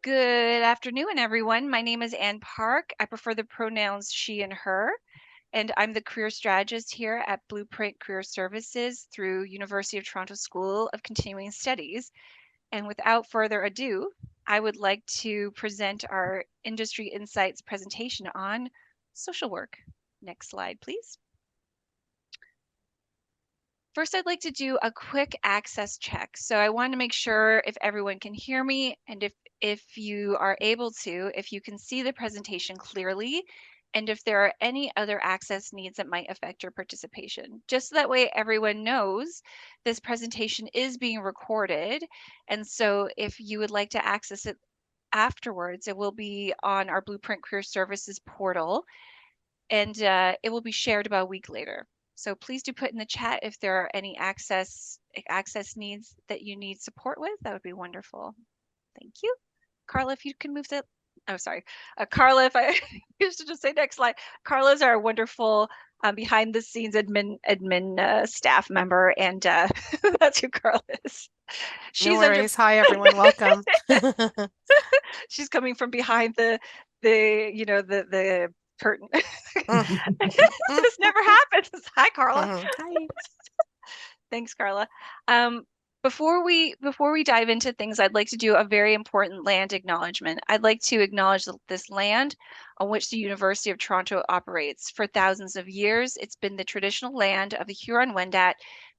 Good afternoon, everyone. My name is Ann Park. I prefer the pronouns she and her, and I'm the career strategist here at Blueprint Career Services through University of Toronto School of Continuing Studies. And without further ado, I would like to present our industry insights presentation on social work. Next slide, please. First, I'd like to do a quick access check. So I want to make sure if everyone can hear me and if you are able to, if you can see the presentation clearly, and if there are any other access needs that might affect your participation. Just so that way everyone knows this presentation is being recorded. And so if you would like to access it afterwards, it will be on our Blueprint Career Services portal, and it will be shared about a week later. So please do put in the chat if there are any access needs that you need support with. That would be wonderful. Thank you. Carla, if you can move that. Oh, sorry. Carla, if I used to just say next slide. Carla's our wonderful behind the scenes admin staff member, and that's who Carla is. No She's under. worries. Hi, everyone. Welcome. She's coming from behind the curtain. This never happens. Hi, Carla. Hi. Thanks, Carla. Um, before we dive into things, I'd like to do a very important land acknowledgement. I'd like to acknowledge this land on which the University of Toronto operates. For thousands of years, it's been the traditional land of the Huron-Wendat,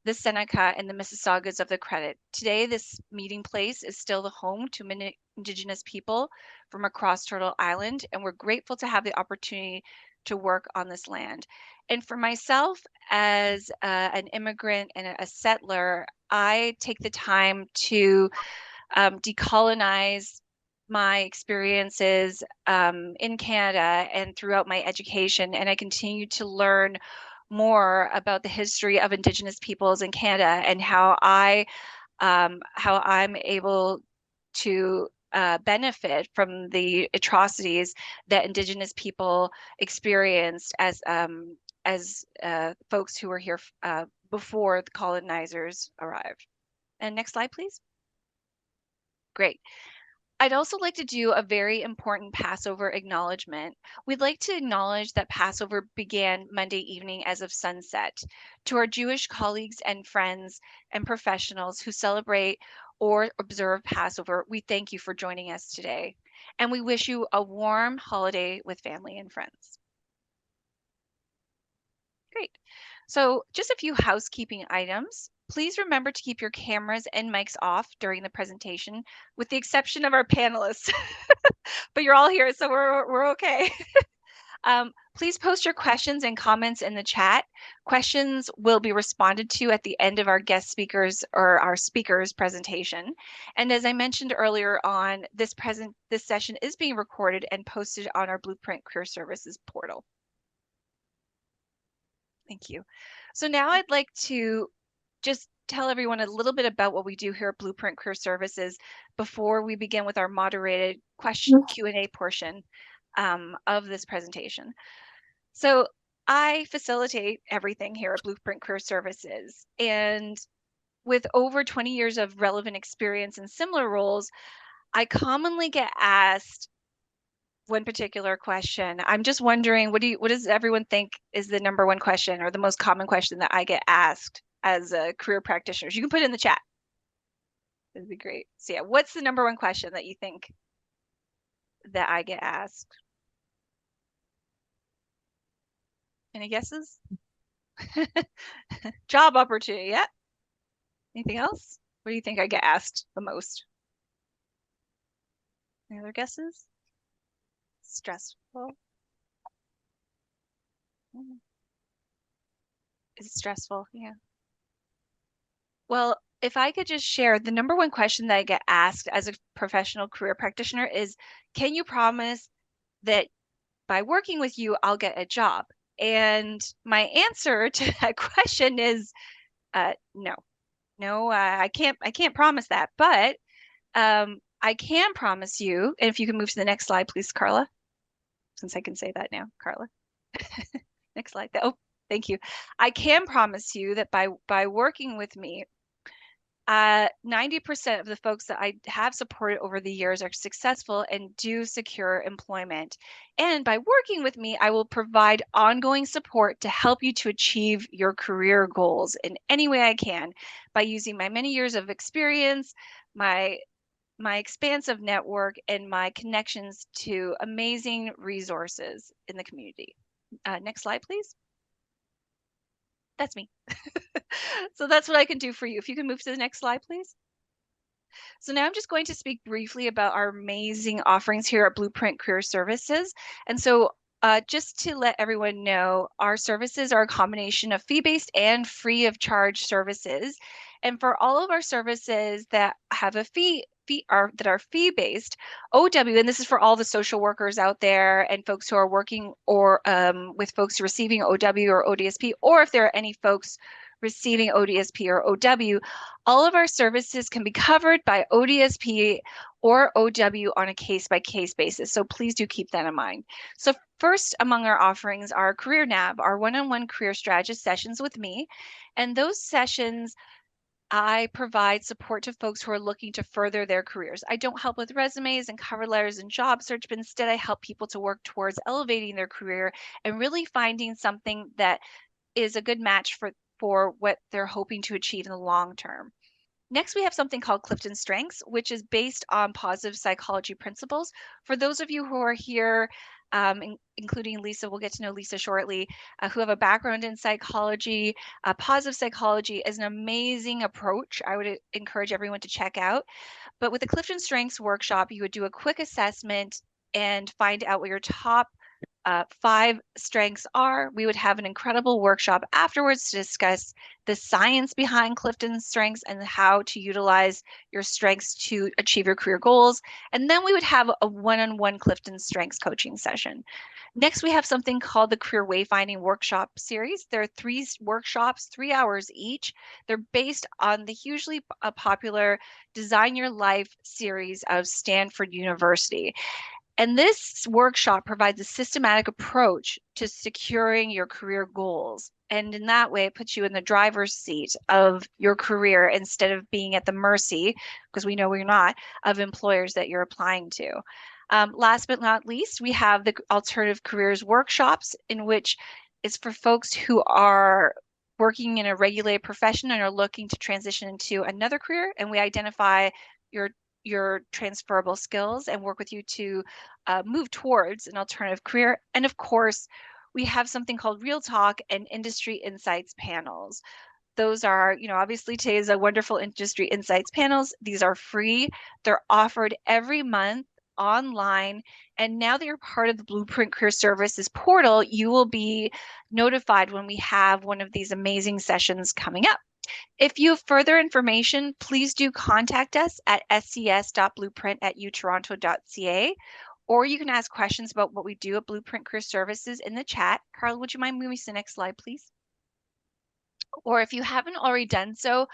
the Seneca, and the Mississaugas of the Credit. Today, this meeting place is still the home to many Indigenous people from across Turtle Island, and we're grateful to have the opportunity to work on this land. And for myself, as an immigrant and a settler, I take the time to decolonize my experiences in Canada and throughout my education, and I continue to learn more about the history of Indigenous peoples in Canada and how I'm able to benefit from the atrocities that Indigenous people experienced as folks who were here before the colonizers arrived. And next slide, please. Great. I'd also like to do a very important Passover acknowledgement. We'd like to acknowledge that Passover began Monday evening as of sunset. To our Jewish colleagues and friends and professionals who celebrate or observe Passover, we thank you for joining us today. And we wish you a warm holiday with family and friends. Great. So just a few housekeeping items. Please remember to keep your cameras and mics off during the presentation, with the exception of our panelists. But you're all here, so we're okay. Please post your questions and comments in the chat. Questions will be responded to at the end of our guest speakers or our speakers presentation. And as I mentioned earlier on, this session is being recorded and posted on our Blueprint Career Services portal. Thank you. So now I'd like to just tell everyone a little bit about what we do here at Blueprint Career Services before we begin with our moderated question Q&A portion of this presentation. So I facilitate everything here at Blueprint Career Services, and with over 20 years of relevant experience in similar roles, I commonly get asked one particular question. I'm just wondering, what does everyone think is the number one question or the most common question that I get asked as a career practitioners? You can put it in the chat. That'd be great. So yeah, what's the number one question that you think that I get asked? Any guesses? Job opportunity, yeah. Anything else? What do you think I get asked the most? Any other guesses? Stressful. Is it stressful? Yeah. Well, if I could just share, the number one question that I get asked as a professional career practitioner is, can you promise that by working with you, I'll get a job? And my answer to that question is no. No, I can't promise that. But I can promise you, and if you can move to the next slide, please, Carla, since I can say that now, Carla. Next slide. Oh, thank you. I can promise you that by working with me, 90% of the folks that I have supported over the years are successful and do secure employment. And by working with me, I will provide ongoing support to help you to achieve your career goals in any way I can by using my many years of experience, my my expansive network, and my connections to amazing resources in the community. Next slide, please. That's me. So that's what I can do for you. If you can move to the next slide, please. So now I'm just going to speak briefly about our amazing offerings here at Blueprint Career Services. And so just to let everyone know, our services are a combination of fee-based and free of charge services. And for all of our services that have a that are fee-based, OW, and this is for all the social workers out there and folks who are working or with folks receiving OW or ODSP, or if there are any folks receiving ODSP or OW, all of our services can be covered by ODSP or OW on a case-by-case basis. So please do keep that in mind. So first among our offerings are Career Nav, our one-on-one career strategist sessions with me. And those sessions, I provide support to folks who are looking to further their careers. I don't help with resumes and cover letters and job search, but instead I help people to work towards elevating their career and really finding something that is a good match for what they're hoping to achieve in the long term. Next, we have something called Clifton Strengths, which is based on positive psychology principles. For those of you who are here, including Lisa, we'll get to know Lisa shortly, who have a background in psychology, positive psychology is an amazing approach I would encourage everyone to check out. But with the Clifton Strengths workshop, you would do a quick assessment and find out what your top 5 strengths are. We would have an incredible workshop afterwards to discuss the science behind Clifton's strengths and how to utilize your strengths to achieve your career goals. And then we would have a one-on-one Clifton strengths coaching session. Next, we have something called the Career Wayfinding Workshop Series. There are 3 workshops, 3 hours each. They're based on the hugely popular Design Your Life series of Stanford University. And this workshop provides a systematic approach to securing your career goals. And in that way, it puts you in the driver's seat of your career instead of being at the mercy, because we know we're not, of employers that you're applying to. Last but not least, we have the Alternative Careers Workshops, in which is for folks who are working in a regulated profession and are looking to transition into another career. And we identify your transferable skills and work with you to move towards an alternative career. And of course, we have something called Real Talk and Industry Insights panels. Those are, obviously today is a wonderful Industry Insights panels. These are free. They're offered every month online. And now that you're part of the Blueprint Career Services portal, you will be notified when we have one of these amazing sessions coming up. If you have further information, please do contact us at scs.blueprint@utoronto.ca, or you can ask questions about what we do at Blueprint Career Services in the chat. Carla, would you mind moving to the next slide, please? Or if you haven't already done so,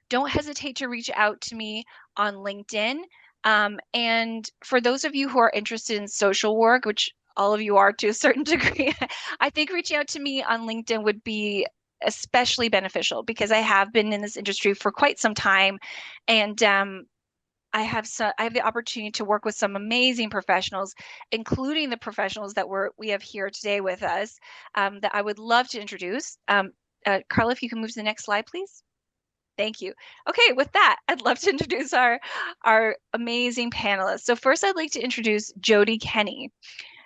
don't hesitate to reach out to me on LinkedIn. And for those of you who are interested in social work, which all of you are to a certain degree, I think reaching out to me on LinkedIn would be especially beneficial because I have been in this industry for quite some time, and I have the opportunity to work with some amazing professionals, including the professionals that we have here today with us, that I would love to introduce. Carla, if you can move to the next slide, please. Thank you. Okay, with that, I'd love to introduce our amazing panelists. So first, I'd like to introduce Jody Kenny.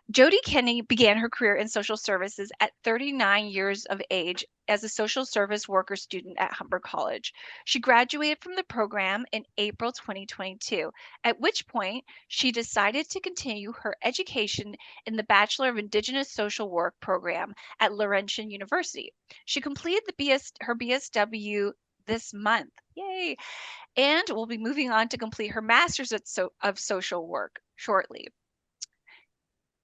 Jody Kenny began her career in social services at 39 years of age as a social service worker student at Humber College. She graduated from the program in April 2022, at which point she decided to continue her education in the Bachelor of Indigenous Social Work program at Laurentian University. She completed her BSW this month. Yay! And will be moving on to complete her Master's of Social Work shortly.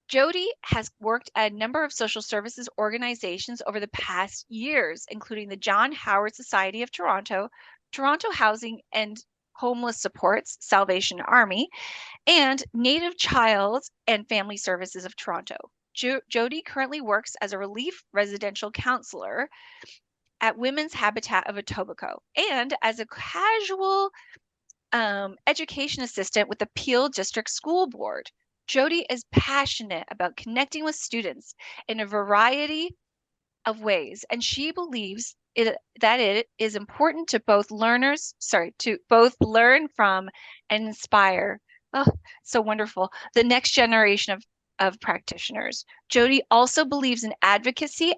Jody has worked at a number of social services organizations over the past years, including the John Howard Society of Toronto, Toronto Housing and Homeless Supports, Salvation Army, and Native Child and Family Services of Toronto. Jody currently works as a relief residential counselor at Women's Habitat of Etobicoke and as a casual education assistant with the Peel District School Board. Jody is passionate about connecting with students in a variety of ways, and she believes that it is important to to both learn from and inspire. Oh, so wonderful. The next generation of practitioners. Jody also believes in advocacy,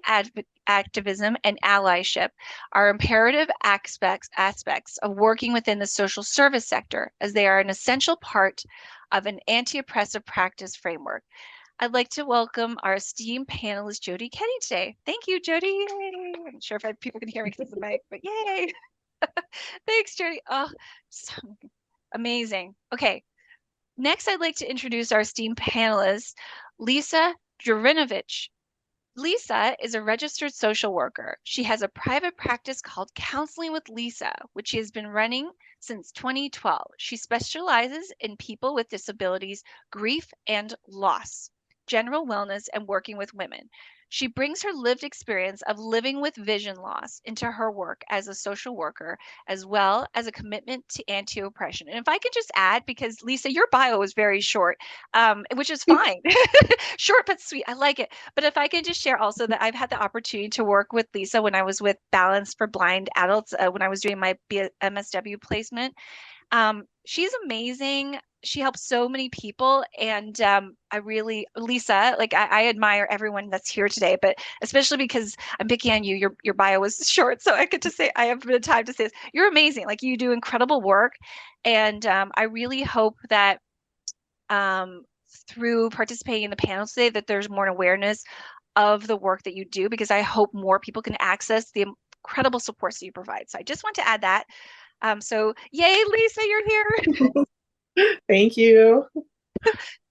activism, and allyship are imperative aspects of working within the social service sector, as they are an essential part of an anti-oppressive practice framework. I'd like to welcome our esteemed panelist, Jody Kenny, today. Thank you, Jody. Yay. I'm not sure if people can hear me because of the mic, but yay. Thanks, Jody. Oh, so amazing. Okay, next I'd like to introduce our esteemed panelist, Lisa Jurinovich. Lisa is a registered social worker. She has a private practice called Counseling with Lisa, which she has been running since 2012. She specializes in people with disabilities, grief and loss, general wellness, and working with women. She brings her lived experience of living with vision loss into her work as a social worker, as well as a commitment to anti oppression. And if I could just add, because Lisa, your bio is very short, which is fine. Short but sweet. I like it. But if I could just share also that I've had the opportunity to work with Lisa when I was with Balance for Blind Adults, when I was doing my MSW placement. She's amazing. She helps so many people, and I really, Lisa, like I admire everyone that's here today, but especially because I'm picking on you. Your bio was short, so I get to say I have the time to say this. You're amazing. Like you do incredible work, and I really hope that through participating in the panel today, that there's more awareness of the work that you do, because I hope more people can access the incredible supports that you provide. So I just want to add that. So yay, Lisa, you're here. Thank you.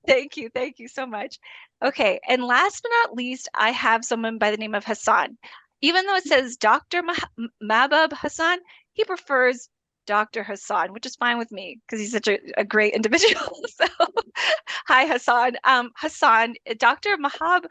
Thank you. Thank you so much. Okay. And last but not least, I have someone by the name of Hassan. Even though it says Dr. Mabab Hassan, he prefers Dr. Hassan, which is fine with me because he's such a great individual. So, hi, Hassan. Hassan, Dr. Mabab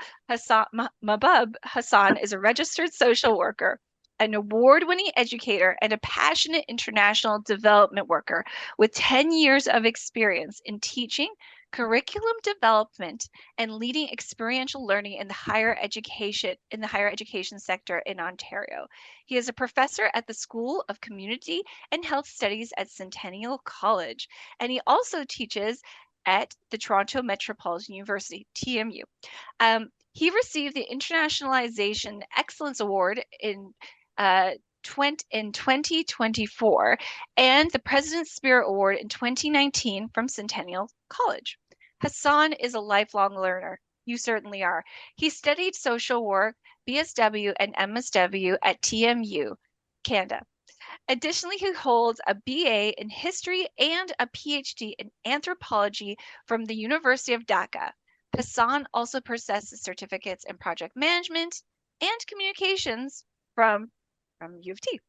Hassan is a registered social worker, an award-winning educator, and a passionate international development worker with 10 years of experience in teaching, curriculum development, and leading experiential learning in the higher education sector in Ontario. He is a professor at the School of Community and Health Studies at Centennial College, and he also teaches at the Toronto Metropolitan University, TMU. He received the Internationalization Excellence Award in 2024 and the President's Spirit Award in 2019 from Centennial College. Hassan is a lifelong learner. You certainly are. He studied social work, BSW, and MSW at TMU, Canada. Additionally, he holds a BA in history and a PhD in anthropology from the University of Dhaka. Hassan also possesses certificates in project management and communications from U of T.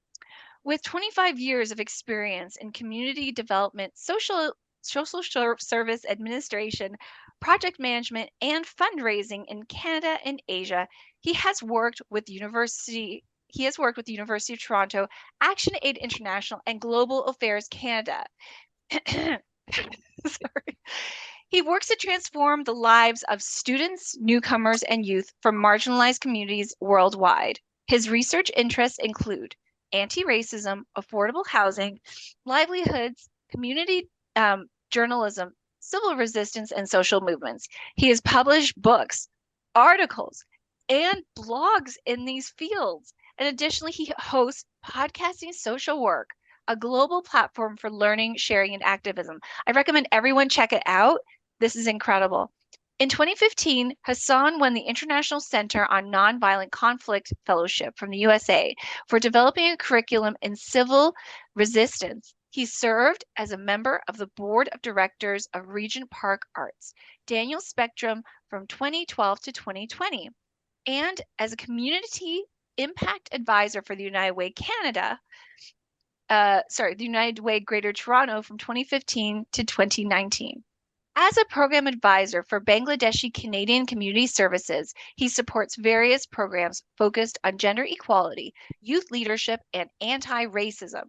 With 25 years of experience in community development, social service administration, project management, and fundraising in Canada and Asia, he has worked with the University of Toronto, Action Aid International, and Global Affairs Canada. Sorry. He works to transform the lives of students, newcomers, and youth from marginalized communities worldwide. His research interests include anti-racism, affordable housing, livelihoods, community journalism, civil resistance, and social movements. He has published books, articles, and blogs in these fields. And additionally, he hosts Podcasting Social Work, a global platform for learning, sharing, and activism. I recommend everyone check it out. This is incredible. In 2015, Hassan won the International Center on Nonviolent Conflict Fellowship from the USA for developing a curriculum in civil resistance. He served as a member of the board of directors of Regent Park Arts, Daniel Spectrum from 2012 to 2020, and as a community impact advisor for the United Way Canada, the United Way Greater Toronto from 2015 to 2019. As a program advisor for Bangladeshi Canadian Community Services, he supports various programs focused on gender equality, youth leadership, and anti-racism.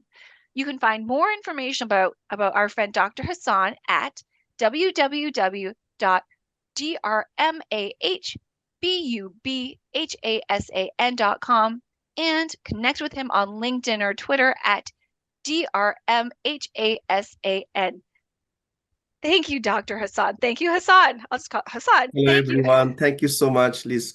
You can find more information about our friend Dr. Hassan at www.drmahbubhasan.com and connect with him on LinkedIn or Twitter at drmhasan. Thank you, Dr. Hassan. Thank you, Hassan. I'll just call Hassan. Hello, Thank you. everyone. Thank you so much, Liz,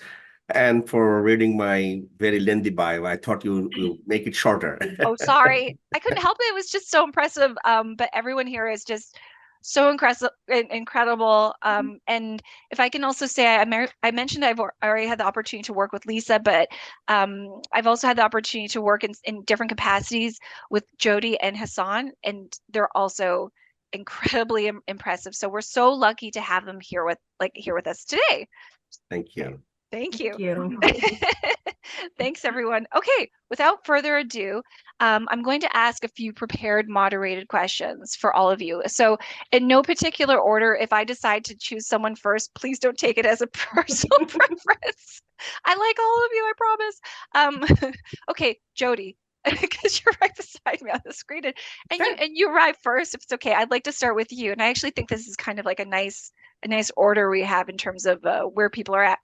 and for reading my very lengthy bio. I thought you make it shorter. Oh, sorry. I couldn't help it. It was just so impressive. But everyone here is just so incredible. And if I can also say, I mentioned already had the opportunity to work with Lisa, but I've also had the opportunity to work in different capacities with Jody and Hassan, and they're also incredibly impressive. So we're so lucky to have them here with us today. Thank you. Thank you. Thank you. Thanks, everyone. Okay, without further ado, I'm going to ask a few prepared moderated questions for all of you. So in no particular order, if I decide to choose someone first, please don't take it as a personal preference. I like all of you, I promise. Okay, Jody, because you're right beside me on the screen, and Sure. you arrive first, if it's okay. I'd like to start with you, and I actually think this is kind of like a nice order we have in terms of where people are at.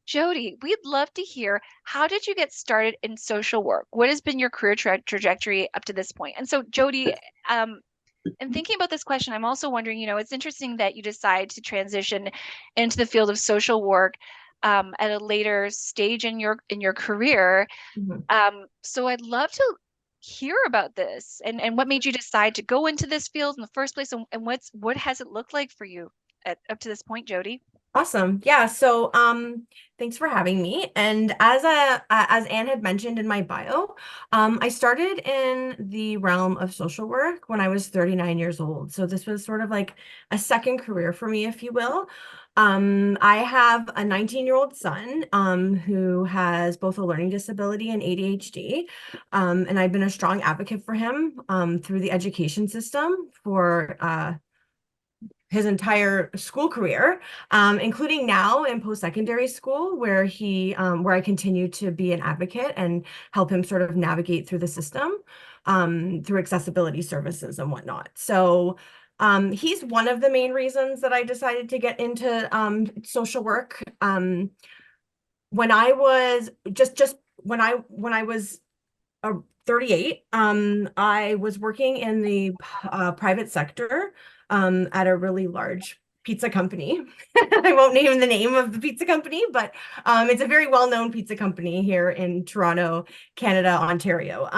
Jody, we'd love to hear, how did you get started in social work? What has been your career trajectory up to this point? And so, Jody, in thinking about this question, I'm also wondering, it's interesting that you decide to transition into the field of social work at a later stage in your career. So I'd love to hear about this and what made you decide to go into this field in the first place, and what has it looked like for you up to this point, Jody? Awesome. Yeah. So, thanks for having me. And as Anne had mentioned in my bio, I started in the realm of social work when I was 39 years old. So this was sort of like a second career for me, if you will. I have a 19-year-old son, who has both a learning disability and ADHD. And I've been a strong advocate for him, through the education system for, his entire school career, including now in post-secondary school, where where I continue to be an advocate and help him sort of navigate through the system, through accessibility services and whatnot. So he's one of the main reasons that I decided to get into social work. When I was when I was 38, I was working in the private sector, at a really large pizza company. I won't name the name of the pizza company, but it's a very well-known pizza company here in Toronto, Canada, Ontario.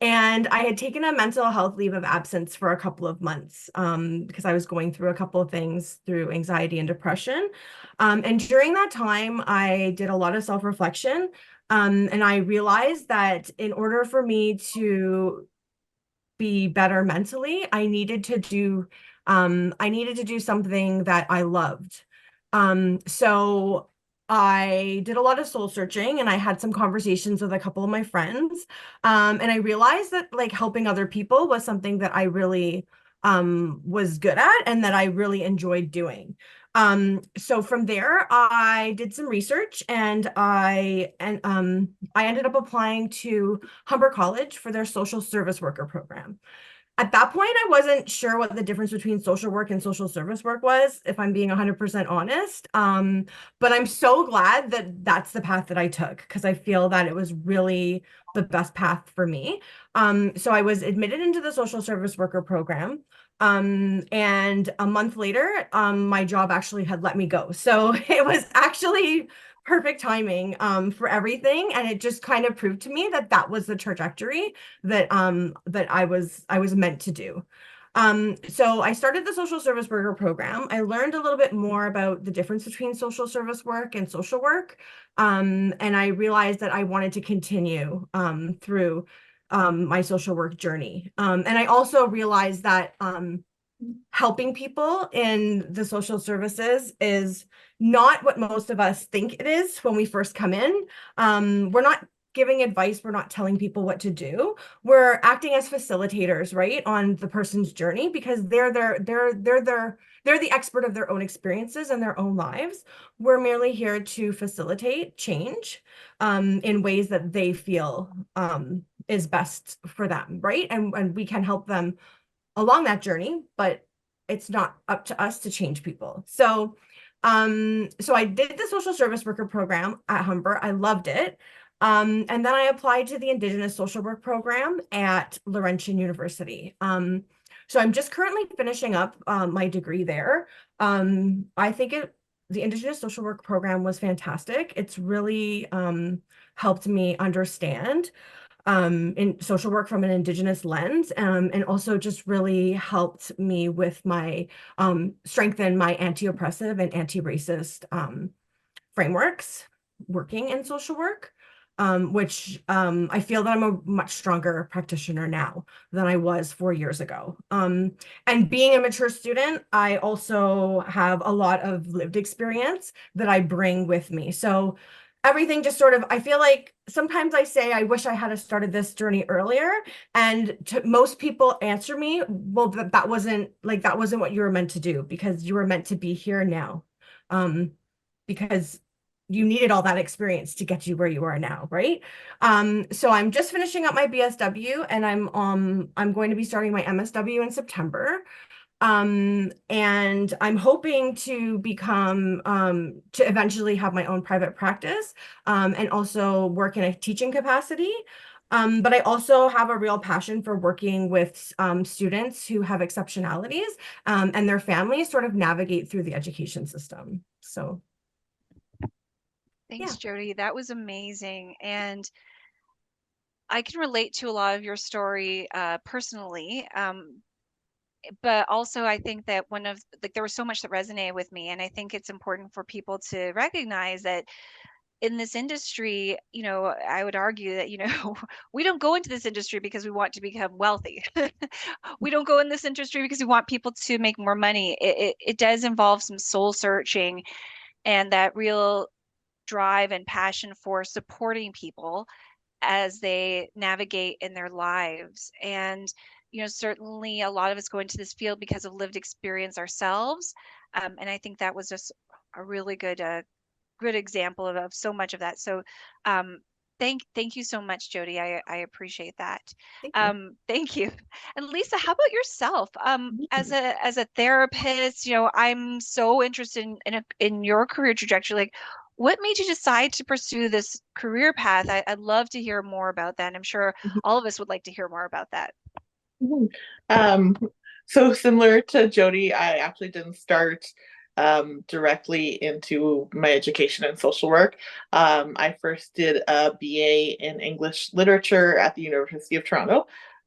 And I had taken a mental health leave of absence for a couple of months, because I was going through a couple of things through anxiety and depression. And during that time, I did a lot of self-reflection. And I realized that in order for me to be better mentally, I needed to do something that I loved. So I did a lot of soul searching, and I had some conversations with a couple of my friends. And I realized that like helping other people was something that I really was good at and that I really enjoyed doing. So from there, I did some research, and I ended up applying to Humber College for their social service worker program. At that point, I wasn't sure what the difference between social work and social service work was, if I'm being 100% honest. But I'm so glad that that's the path that I took, because I feel that it was really the best path for me. So I was admitted into the social service worker program. And a month later, my job actually had let me go. So it was actually perfect timing, for everything. And it just kind of proved to me that that was the trajectory that I was meant to do. So I started the social service worker program. I learned a little bit more about the difference between social service work and social work. And I realized that I wanted to continue through my social work journey. And I also realized that helping people in the social services is not what most of us think it is when we first come in. We're not giving advice. We're not telling people what to do. We're acting as facilitators, right, on the person's journey, because they're the expert of their own experiences and their own lives. We're merely here to facilitate change in ways that they feel is best for them, right? And we can help them along that journey, but it's not up to us to change people. So I did the social service worker program at Humber. I loved it. And then I applied to the Indigenous social work program at Laurentian University. So I'm just currently finishing up my degree there. I think the Indigenous social work program was fantastic. It's really helped me understand in social work from an Indigenous lens, and also just really helped me with my strengthen my anti-oppressive and anti-racist frameworks working in social work, which I feel that I'm a much stronger practitioner now than I was 4 years ago. And being a mature student, I also have a lot of lived experience that I bring with me. So everything just sort of, I feel like sometimes I say, I wish I had started this journey earlier. And most people answer me, well, that wasn't what you were meant to do, because you were meant to be here now. Because you needed all that experience to get you where you are now, right? So I'm just finishing up my BSW, and I'm going to be starting my MSW in September. And I'm hoping to become to eventually have my own private practice, and also work in a teaching capacity. But I also have a real passion for working with students who have exceptionalities, and their families sort of navigate through the education system. So Thanks, Jody. That was amazing. And I can relate to a lot of your story personally. But also I think that there was so much that resonated with me. And I think it's important for people to recognize that in this industry, I would argue that, we don't go into this industry because we want to become wealthy. We don't go in this industry because we want people to make more money. It does involve some soul searching and that real drive and passion for supporting people as they navigate in their lives. And certainly a lot of us go into this field because of lived experience ourselves, and I think that was just a really good example of so much of that. So thank you so much, Jody. I appreciate that. thank you. Thank you. And Lisa, how about yourself? As a therapist, I'm so interested in your career trajectory. Like, what made you decide to pursue this career path? I'd love to hear more about that. I'm sure all of us would like to hear more about that. So similar to Jody, I actually didn't start directly into my education in social work. I first did a BA in English literature at the University of Toronto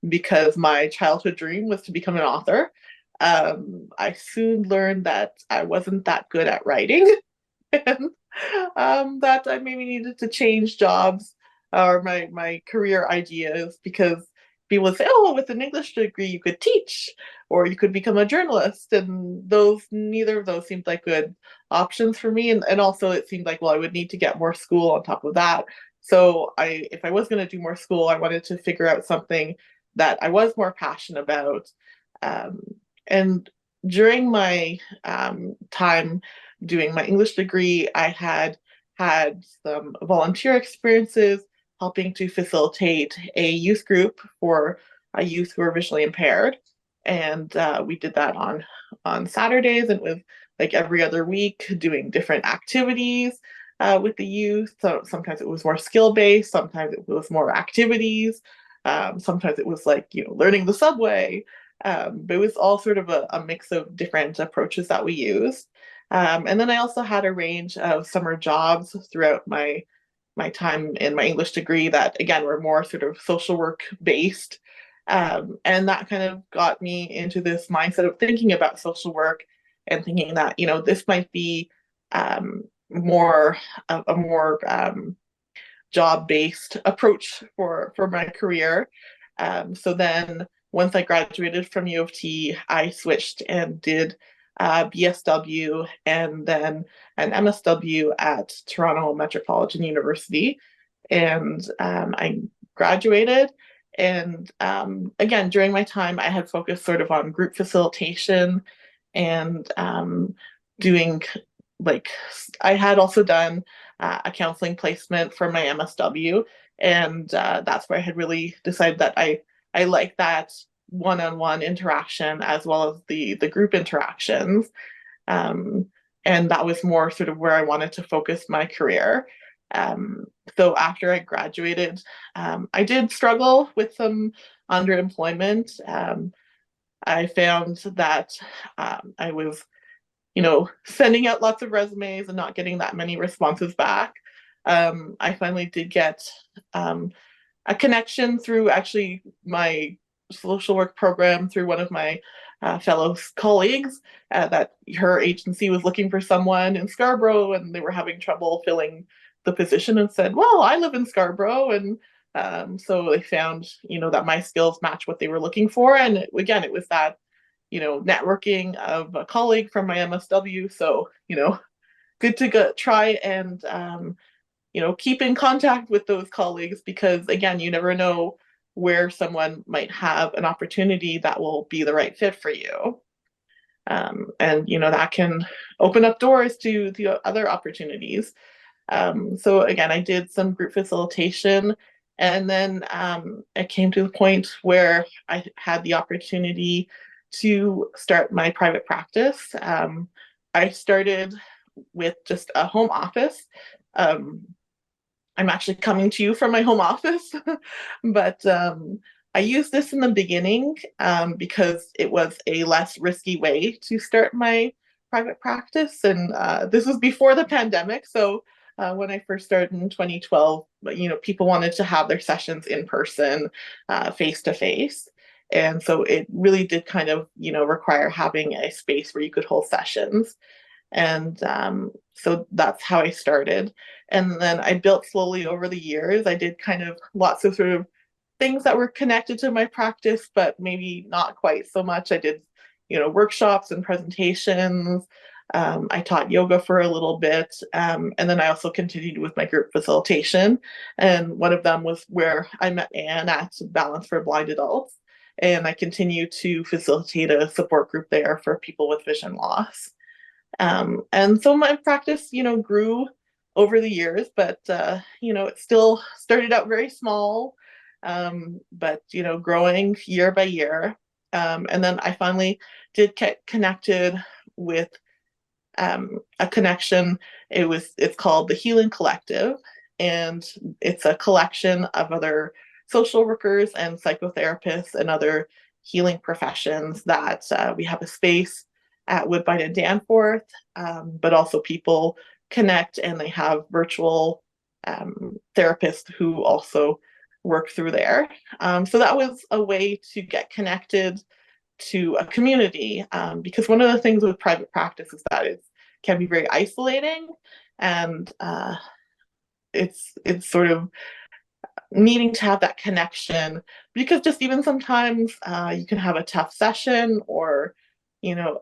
because my childhood dream was to become an author. I soon learned that I wasn't that good at writing, and that I maybe needed to change jobs or my career ideas, because people would say, oh, well, with an English degree, you could teach or you could become a journalist. And neither of those seemed like good options for me. And also it seemed like, well, I would need to get more school on top of that. So if I was going to do more school, I wanted to figure out something that I was more passionate about. And during my time doing my English degree, I had some volunteer experiences helping to facilitate a youth group for youth who are visually impaired. And we did that on Saturdays, and with like every other week doing different activities with the youth. So sometimes it was more skill-based, sometimes it was more activities, sometimes it was like, learning the subway. But it was all sort of a mix of different approaches that we used. And then I also had a range of summer jobs throughout my time in my English degree that, again, were more sort of social work based. And that kind of got me into this mindset of thinking about social work and thinking that, this might be a more job-based approach for my career. So then once I graduated from U of T, I switched and did BSW and then an MSW at Toronto Metropolitan University. and I graduated. And again, during my time, I had focused sort of on group facilitation and doing like, I had also done a counseling placement for my MSW, and that's where I had really decided that I like that one-on-one interaction as well as the group interactions. Um, and that was more sort of where I wanted to focus my career. Um, so after I graduated, I did struggle with some underemployment. I found that I was, sending out lots of resumes and not getting that many responses back. I finally did get a connection through actually my social work program through one of my fellow colleagues, that her agency was looking for someone in Scarborough and they were having trouble filling the position, and said, well, I live in Scarborough. And so they found, that my skills match what they were looking for. And again, it was that, networking of a colleague from my MSW. So, good to try and keep in contact with those colleagues, because again, you never know where someone might have an opportunity that will be the right fit for you. And that can open up doors to the other opportunities. So again, I did some group facilitation, and then it came to the point where I had the opportunity to start my private practice. I started with just a home office. I'm actually coming to you from my home office, but I used this in the beginning because it was a less risky way to start my private practice. And this was before the pandemic. So when I first started in 2012, people wanted to have their sessions in person, face to face. And so it really did kind of, require having a space where you could hold sessions. And so that's how I started. And then I built slowly over the years. I did kind of lots of sort of things that were connected to my practice, but maybe not quite so much. I did, workshops and presentations. I taught yoga for a little bit. And then I also continued with my group facilitation. And one of them was where I met Anne at Balance for Blind Adults. And I continue to facilitate a support group there for people with vision loss. And so my practice, grew over the years, but, it still started out very small, but, growing year by year. And then I finally did get connected with a connection. It's called the Healing Collective, and it's a collection of other social workers and psychotherapists and other healing professions that we have a space at Woodbine and Danforth, but also people connect and they have virtual therapists who also work through there. So that was a way to get connected to a community, because one of the things with private practice is that it can be very isolating, and it's sort of needing to have that connection, because just even sometimes you can have a tough session, or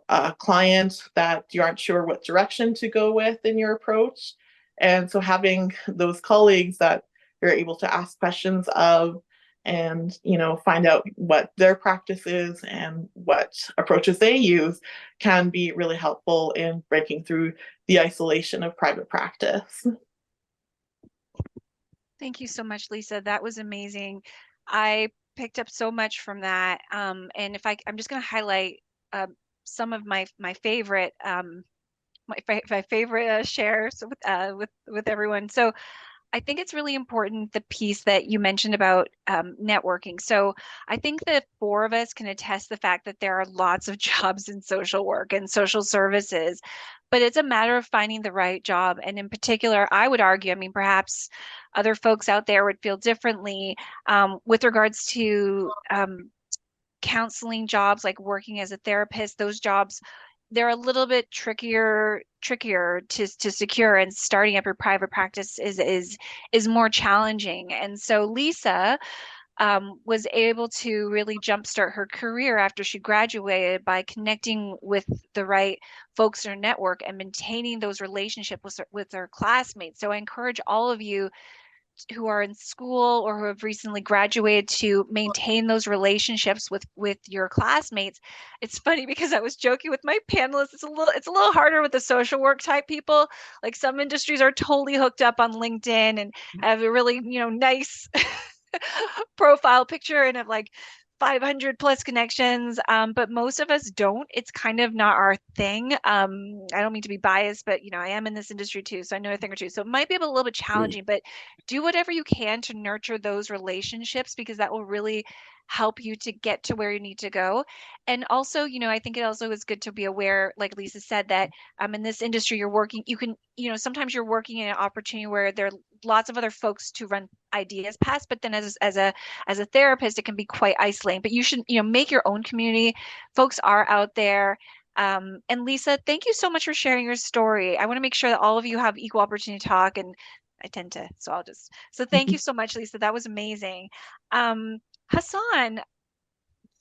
a client that you aren't sure what direction to go with in your approach. And so having those colleagues that you're able to ask questions of, and find out what their practice is and what approaches they use, can be really helpful in breaking through the isolation of private practice. Thank you so much, Lisa. That was amazing. I picked up so much from that. And if I'm just going to highlight some of my favorite my favorite shares with everyone. So I think it's really important, the piece that you mentioned about networking. So I think that four of us can attest the fact that there are lots of jobs in social work and social services, but it's a matter of finding the right job. And in particular, I would argue, I mean, perhaps other folks out there would feel differently with regards to counseling jobs, like working as a therapist. Those jobs, they're a little bit trickier to secure, and starting up your private practice is more challenging. And so Lisa was able to really jumpstart her career after she graduated by connecting with the right folks in her network and maintaining those relationships with her classmates. So I encourage all of you who are in school or who have recently graduated to maintain those relationships with your classmates. It's funny because I was joking with my panelists. It's a little harder with the social work type people. Like some industries are totally hooked up on LinkedIn and have a really, nice profile picture and have like 500 plus connections, but most of us don't. It's kind of not our thing. I don't mean to be biased, but I am in this industry too, so I know a thing or two. So it might be a little bit challenging, but do whatever you can to nurture those relationships because that will really help you to get to where you need to go. And also, I think it also is good to be aware, like Lisa said, that in this industry you're working, you can, sometimes you're working in an opportunity where there are lots of other folks to run ideas past, but then as a therapist, it can be quite isolating. But you should, make your own community. Folks are out there. And Lisa, thank you so much for sharing your story. I want to make sure that all of you have equal opportunity to talk, and I tend to, so thank you so much, Lisa. That was amazing. Hassan,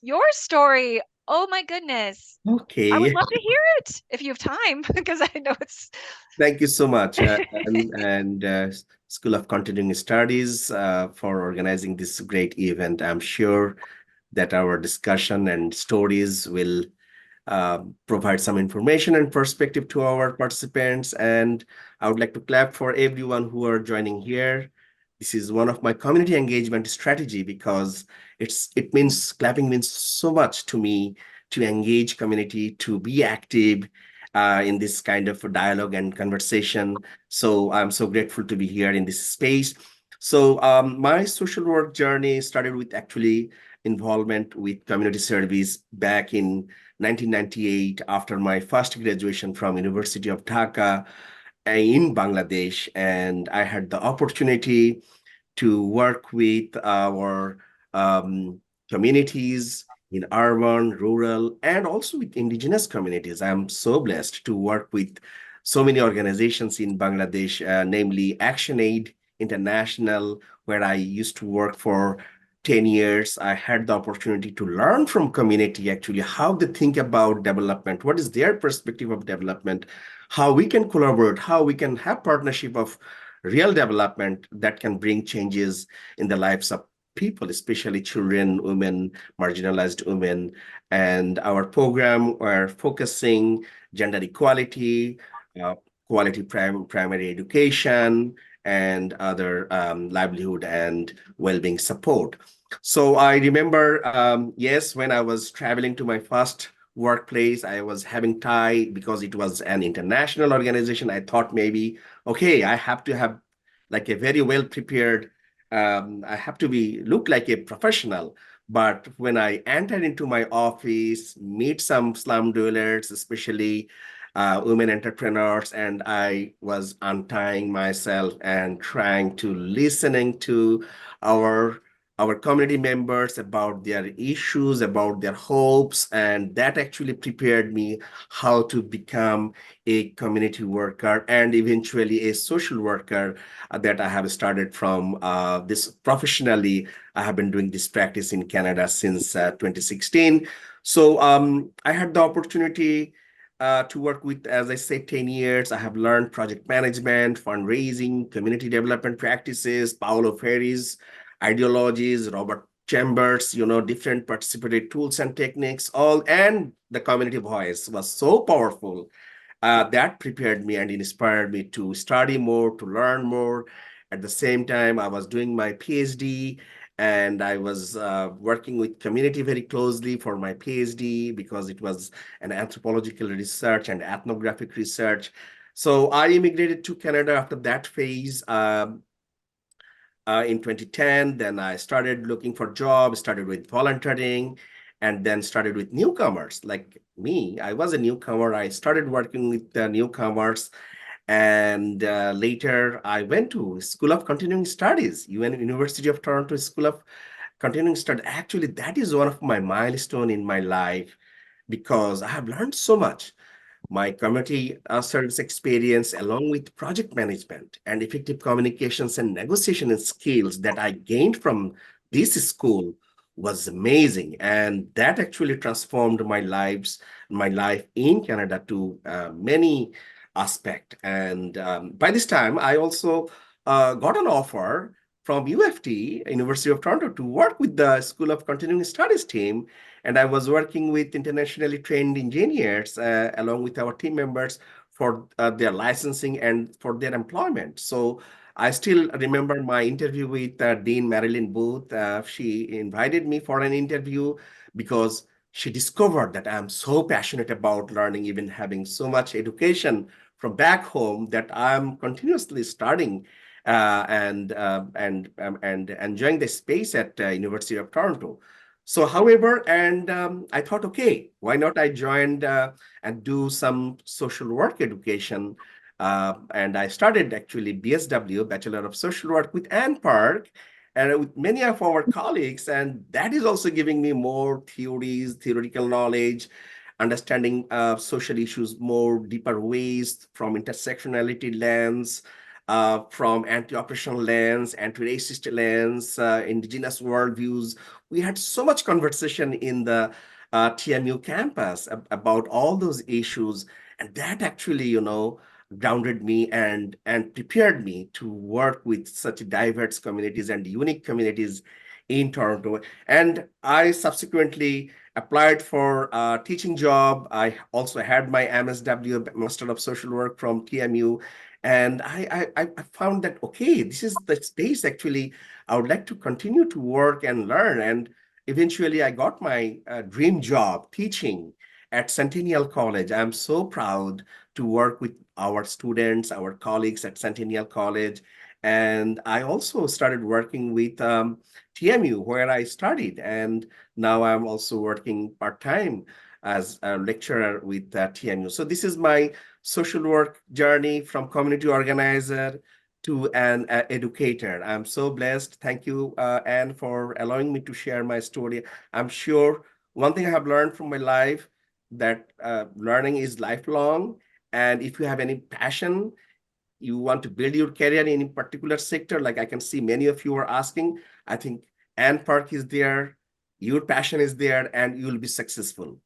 your story, oh my goodness. I would Okay, love to hear it if you have time, because I know it's thank you so much, and School of Continuing Studies for organizing this great event. I'm sure that our discussion and stories will provide some information and perspective to our participants. And I would like to clap for everyone who are joining here. This is one of my community engagement strategy because clapping means so much to me, to engage community, to be active in this kind of dialogue and conversation. So I'm so grateful to be here in this space. So my social work journey started with actually involvement with community service back in 1998 after my first graduation from University of Dhaka in Bangladesh. And I had the opportunity to work with our communities in urban, rural, and also with indigenous communities. I'm so blessed to work with so many organizations in Bangladesh, namely ActionAid International, where I used to work for 10 years. I had the opportunity to learn from community actually how they think about development, what is their perspective of development, how we can collaborate, how we can have partnership of real development that can bring changes in the lives of people, especially children, women, marginalized women. And our program are focusing gender equality, quality primary education, and other livelihood and well-being support. So I remember, yes, when I was traveling to my first workplace, I was having tie because it was an international organization. I thought maybe, okay, I have to have like a very well prepared, I have to look like a professional. But when I entered into my office, meet some slum dwellers, especially women entrepreneurs, and I was untying myself and trying to listening to our community members about their issues, about their hopes, and that actually prepared me how to become a community worker and eventually a social worker that I have started from this professionally. I have been doing this practice in Canada since 2016. So I had the opportunity to work with, as I said, 10 years. I have learned project management, fundraising, community development practices, Paulo Ferre's ideologies, Robert Chambers, different participatory tools and techniques, all, and the community voice was so powerful. That prepared me and inspired me to study more, to learn more. At the same time, I was doing my PhD and I was working with community very closely for my PhD because it was an anthropological research and ethnographic research. So I immigrated to Canada after that phase. In 2010, then I started looking for jobs, started with volunteering, and then started with newcomers like me. I was a newcomer. I started working with newcomers, and later I went to School of Continuing Studies, University of Toronto School of Continuing Studies. Actually, that is one of my milestone in my life because I have learned so much. My community service experience, along with project management and effective communications and negotiation skills that I gained from this school was amazing. And that actually transformed my life in Canada to many aspects. And by this time, I also got an offer from UFT, University of Toronto, to work with the School of Continuing Studies team. And I was working with internationally trained engineers along with our team members for their licensing and for their employment. So I still remember my interview with Dean Marilyn Booth. She invited me for an interview because she discovered that I'm so passionate about learning, even having so much education from back home, that I'm continuously studying and enjoying the space at University of Toronto. So, however, and I thought, okay, why not I joined and do some social work education. And I started actually BSW, Bachelor of Social Work, with Ann Park and with many of our colleagues. And that is also giving me more theories, theoretical knowledge, understanding social issues more deeper ways from intersectionality lens, from anti-oppression lens, anti-racist lens, indigenous worldviews. We had so much conversation in the TMU campus about all those issues, and that actually, grounded me and prepared me to work with such diverse communities and unique communities in Toronto. And I subsequently applied for a teaching job. I also had my MSW, Master of Social Work from TMU. And I found that, okay, this is the space actually I would like to continue to work and learn. And eventually I got my dream job teaching at Centennial College. I'm so proud to work with our students, our colleagues at Centennial College. And I also started working with TMU, where I studied. And now I'm also working part-time as a lecturer with TMU. So this is my social work journey from community organizer to an educator. I'm so blessed. Thank you, Anne, for allowing me to share my story. I'm sure one thing I have learned from my life, that learning is lifelong. And if you have any passion, you want to build your career in any particular sector, like I can see many of you are asking, I think Ann Park is there, your passion is there, and you will be successful.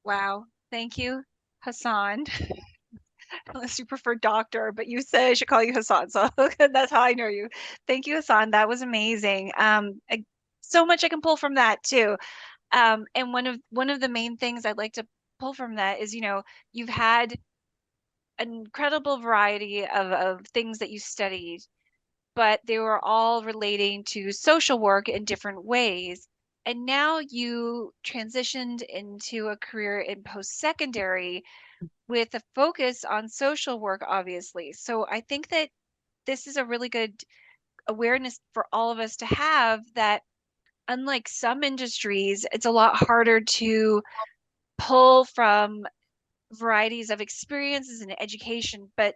Wow. Thank you, Hassan. Unless you prefer doctor, but you said I should call you Hassan, so that's how I know you. Thank you, Hassan. That was amazing. So much I can pull from that too. And one of the main things I'd like to pull from that is, you've had an incredible variety of things that you studied, but they were all relating to social work in different ways. And now you transitioned into a career in post-secondary with a focus on social work, obviously. So I think that this is a really good awareness for all of us to have, that unlike some industries, it's a lot harder to pull from varieties of experiences and education. But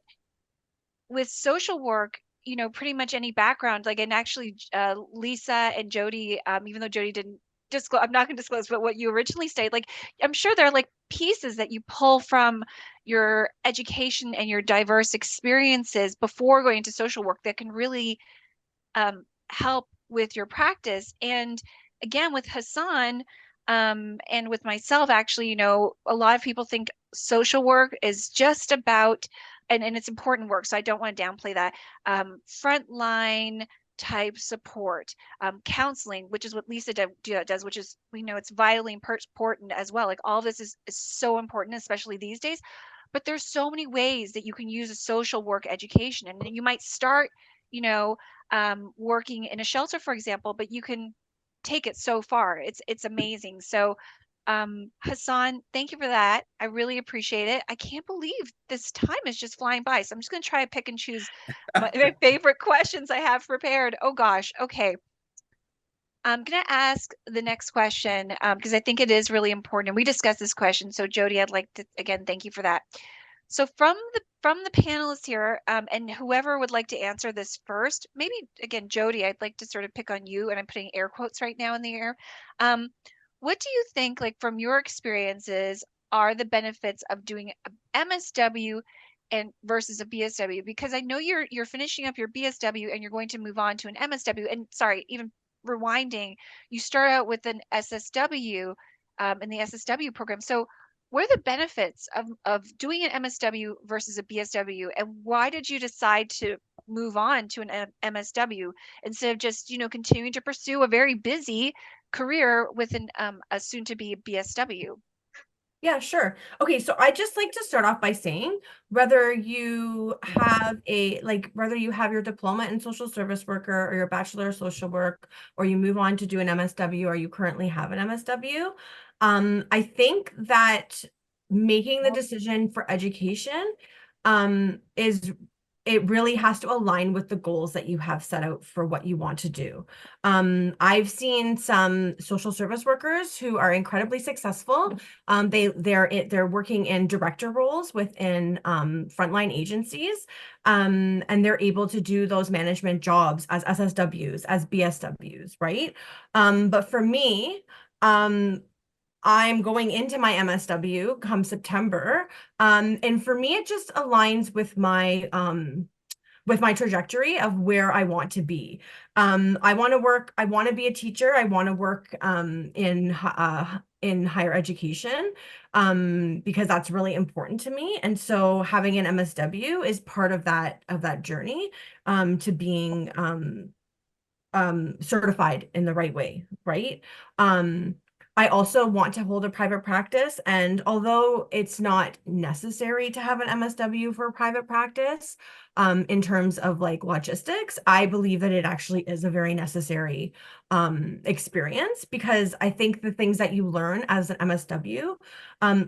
with social work, pretty much any background, like, and actually, Lisa and Jody, even though Jody didn't disclose, I'm not going to disclose, but what you originally stated, like, I'm sure there are like pieces that you pull from your education and your diverse experiences before going into social work that can really help with your practice. And again, with Hassan, and with myself, actually, a lot of people think social work is just about, and it's important work, so I don't want to downplay that, frontline type support, counseling, which is what Lisa does, which is, we know it's vitally important as well. Like, all of this is so important, especially these days. But there's so many ways that you can use a social work education, and you might start, working in a shelter, for example, but you can take it so far. It's amazing. So, Hassan, thank you for that. I really appreciate it. I can't believe this time is just flying by. So I'm just going to try to pick and choose my favorite questions I have prepared. Oh gosh. Okay. I'm going to ask the next question because I think it is really important. And we discussed this question. So Jody, I'd like to, again, thank you for that. So from the panelists here, and whoever would like to answer this first, maybe again, Jody, I'd like to sort of pick on you, and I'm putting air quotes right now in the air. What do you think, like, from your experiences, are the benefits of doing a MSW and versus a BSW? Because I know you're finishing up your BSW and you're going to move on to an MSW. And sorry, even rewinding, you start out with an SSW in the SSW program. So what are the benefits of doing an MSW versus a BSW, and why did you decide to move on to an MSW instead of just, continuing to pursue a very busy career with a soon to be BSW. Yeah, sure. Okay, so I just like to start off by saying whether you have whether you have your diploma in social service worker or your bachelor of social work, or you move on to do an MSW, or you currently have an MSW, I think that making the decision for education is it really has to align with the goals that you have set out for what you want to do. I've seen some social service workers who are incredibly successful. They're working in director roles within frontline agencies, and they're able to do those management jobs as SSWs, as BSWs, right? But for me, I'm going into my MSW come September. And for me, it just aligns with my trajectory of where I want to be. I want to be a teacher. I want to work in higher education because that's really important to me. And so having an MSW is part of that journey to being certified in the right way, right? I also want to hold a private practice, and although it's not necessary to have an MSW for private practice, in terms of like logistics, I believe that it actually is a very necessary experience, because I think the things that you learn as an MSW,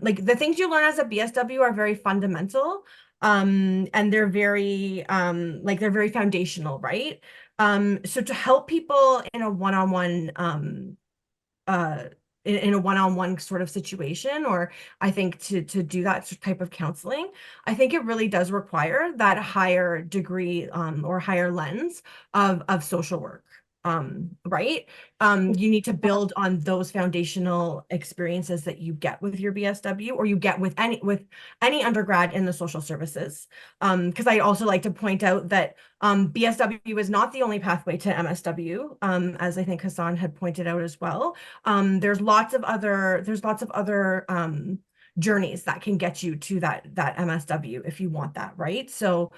like the things you learn as a BSW are very fundamental, and they're very they're very foundational, right? So to help people in a one-on-one in a one-on-one sort of situation, or I think to do that type of counseling, I think it really does require that higher degree or higher lens of social work. Right? You need to build on those foundational experiences that you get with your BSW, or you get with any undergrad in the social services. Because I also like to point out that BSW is not the only pathway to MSW, as I think Hassan had pointed out as well. There's lots of other journeys that can get you to that MSW if you want that, right? So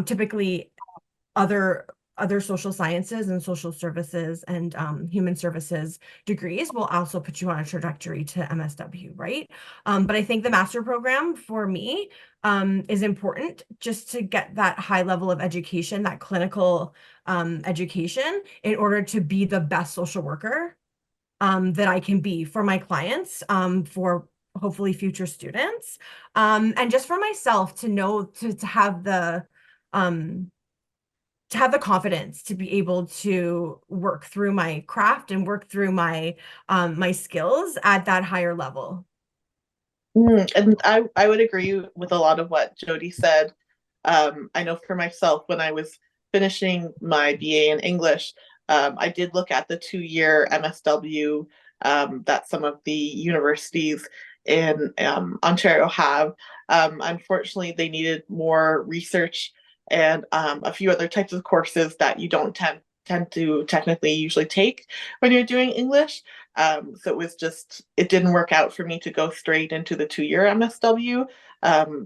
typically other social sciences and social services and human services degrees will also put you on a trajectory to MSW, right? But I think the master program for me is important just to get that high level of education, that clinical education, in order to be the best social worker that I can be for my clients, for hopefully future students, and just for myself to know to have the confidence to be able to work through my craft and work through my my skills at that higher level. And I would agree with a lot of what Jody said. I know for myself, when I was finishing my BA in English, I did look at the 2-year MSW that some of the universities in Ontario have. Unfortunately, they needed more research and a few other types of courses that you don't tend to technically usually take when you're doing English. So it didn't work out for me to go straight into the 2-year MSW.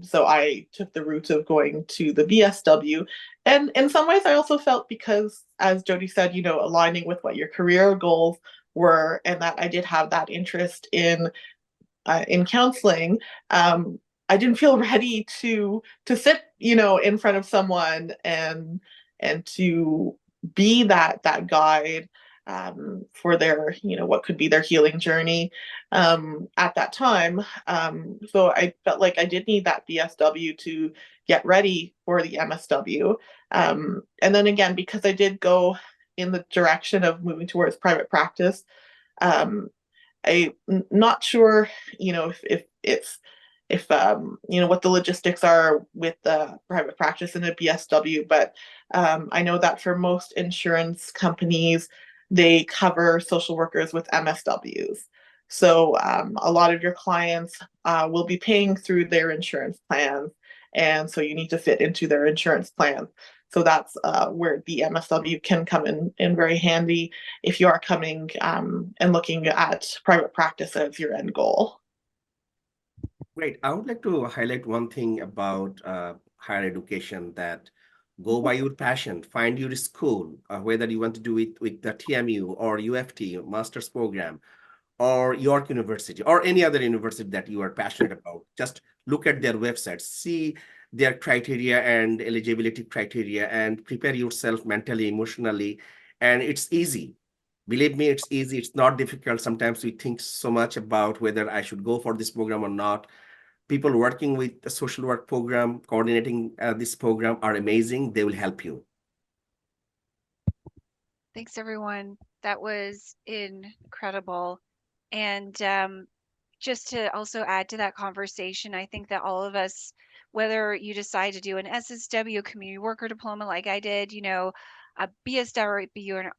So I took the route of going to the BSW. And in some ways, I also felt, because, as Jody said, aligning with what your career goals were, and that I did have that interest in counseling, I didn't feel ready to sit, in front of someone and to be that guide for their, what could be their healing journey at that time. So I felt like I did need that BSW to get ready for the MSW. And then again, because I did go in the direction of moving towards private practice, I'm not sure, if what the logistics are with the private practice and a BSW, but I know that for most insurance companies, they cover social workers with MSWs. So a lot of your clients will be paying through their insurance plans, and so you need to fit into their insurance plan. So that's where the MSW can come in very handy if you are coming and looking at private practice as your end goal. Great. I would like to highlight one thing about higher education, that Go by your passion, find your school, whether you want to do it with the TMU or UFT, master's program, or York University, or any other university that you are passionate about. Just look at their website, see their criteria and eligibility criteria, and prepare yourself mentally, emotionally. And it's easy. Believe me, it's easy. It's not difficult. Sometimes we think so much about whether I should go for this program or not. People working with the social work program, coordinating this program are amazing. They will help you. Thanks, everyone. That was incredible. And just to also add to that conversation, I think that all of us, whether you decide to do an SSW, community worker diploma like I did, a BSW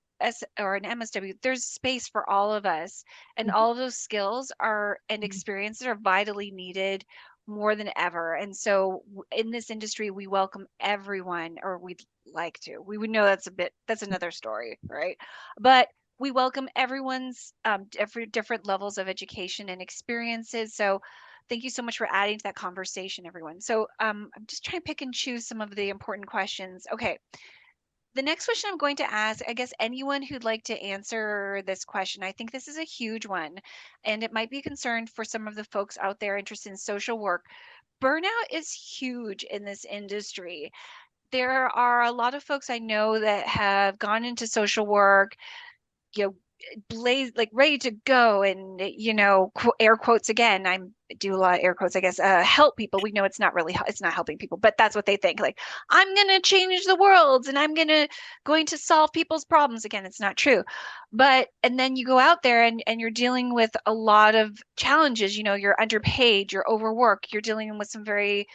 or an MSW, there's space for all of us. And all of those skills and experiences are vitally needed more than ever. And so in this industry, we welcome everyone, or we'd like to. We would know that's another story, right? But we welcome everyone's different levels of education and experiences. So thank you so much for adding to that conversation, everyone. So I'm just trying to pick and choose some of the important questions. Okay. The next question I'm going to ask, I guess anyone who'd like to answer this question, I think this is a huge one, and it might be a concern for some of the folks out there interested in social work. Burnout is huge in this industry. There are a lot of folks I know that have gone into social work, blaze, like ready to go, and air quotes again, I'm do a lot of air quotes, I guess, help people. We know it's not helping people, but that's what they think, like, I'm gonna change the world and I'm going to solve people's problems. Again, it's not true. And then you go out there and you're dealing with a lot of challenges. You're underpaid, you're overworked, you're dealing with some very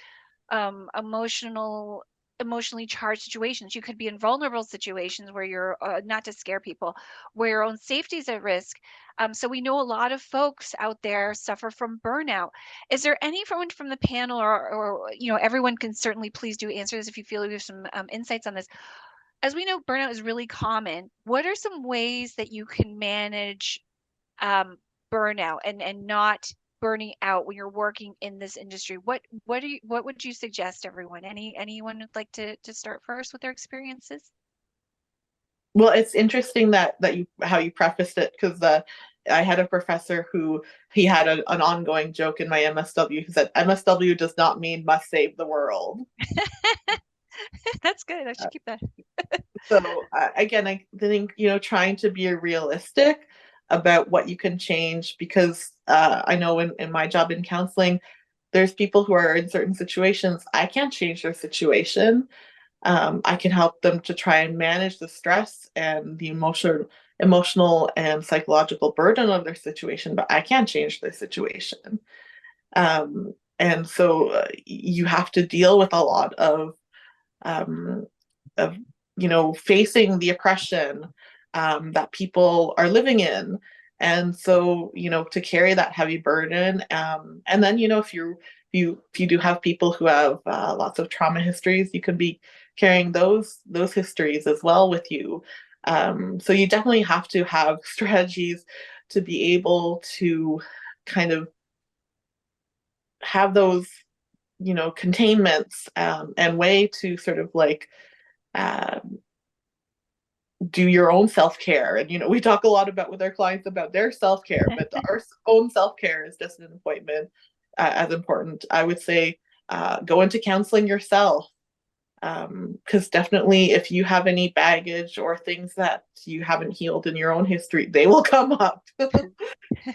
emotionally charged situations. You could be in vulnerable situations where you're not to scare people, where your own safety is at risk. So we know a lot of folks out there suffer from burnout. Is there anyone from the panel, or everyone can certainly please do answer this if you feel you have some insights on this. As we know, burnout is really common. What are some ways that you can manage burnout and not burning out when you're working in this industry? What would you suggest, everyone? Anyone would like to start first with their experiences? Well, it's interesting that how you prefaced it, because I had a professor who he had an ongoing joke in my MSW who said MSW does not mean must save the world. That's good. I should keep that. So again, I think trying to be realistic about what you can change, because I know in my job in counseling, there's people who are in certain situations. I can't change their situation. I can help them to try and manage the stress and the emotional and psychological burden of their situation, but I can't change their situation. And so you have to deal with a lot of facing the oppression that people are living in. And so, to carry that heavy burden. And then, if you do have people who have lots of trauma histories, you could be carrying those histories as well with you. So you definitely have to have strategies to be able to kind of have those, containments, and way to sort of like do your own self-care. And we talk a lot about with our clients about their self-care, but our own self-care is just an appointment as important. I would say go into counseling yourself, because definitely if you have any baggage or things that you haven't healed in your own history, they will come up.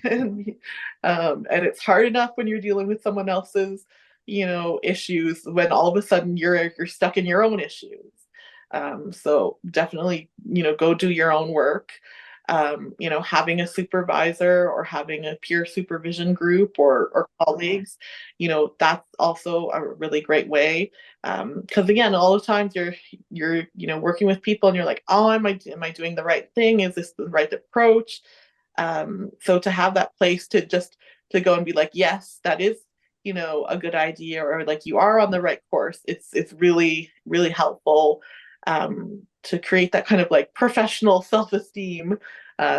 and it's hard enough when you're dealing with someone else's issues, when all of a sudden you're stuck in your own issues. So definitely, go do your own work. Having a supervisor or having a peer supervision group or colleagues, that's also a really great way. Because again, all the times you're working with people and you're like, oh, am I doing the right thing? Is this the right approach? So to have that place to go and be like, yes, that is a good idea, or like you are on the right course. It's really, really helpful to create that kind of like professional self-esteem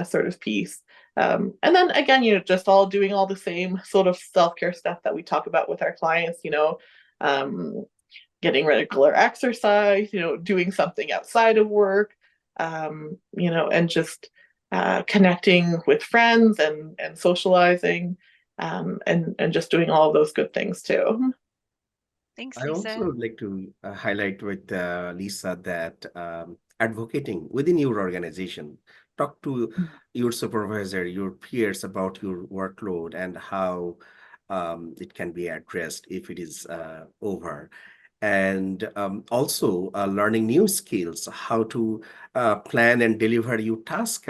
sort of piece. And then again, just all doing all the same sort of self-care stuff that we talk about with our clients, getting regular exercise, doing something outside of work, and just connecting with friends and socializing, and just doing all of those good things too. Thanks, I also Lisa. would like to highlight with Lisa that advocating within your organization, talk to your supervisor, your peers about your workload and how it can be addressed if it is over. And also learning new skills, how to plan and deliver your task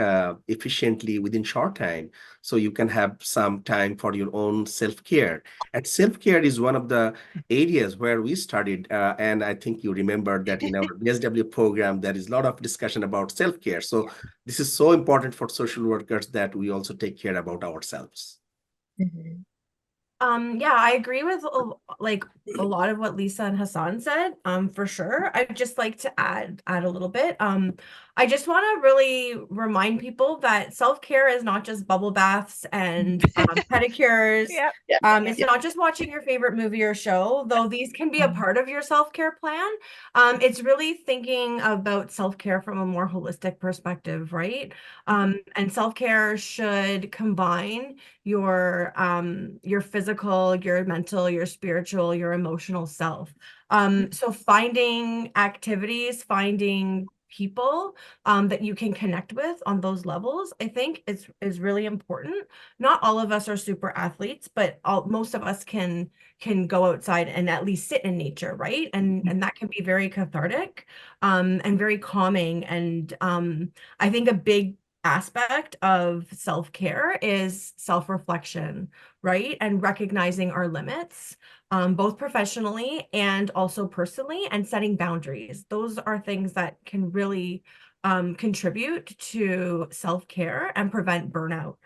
efficiently within short time, so you can have some time for your own self-care. And self-care is one of the areas where we studied, and I think you remember that in our BSW program, there is a lot of discussion about self-care. So this is so important for social workers that we also take care about ourselves. Mhm. Yeah, I agree with like a lot of what Lisa and Hassan said, for sure. I'd just like to add a little bit. I just want to really remind people that self-care is not just bubble baths and pedicures. Yep. Yeah. It's Yeah. not just watching your favorite movie or show, though these can be a part of your self-care plan. It's really thinking about self-care from a more holistic perspective, right? And self-care should combine your physical, your mental, your spiritual, your emotional self. So finding activities, finding people that you can connect with on those levels, I think is really important. Not all of us are super athletes, but most of us can go outside and at least sit in nature, right? And that can be very cathartic, and very calming. And I think a big aspect of self-care is self-reflection, right? And recognizing our limits, both professionally and also personally, and setting boundaries. Those are things that can really contribute to self-care and prevent burnout.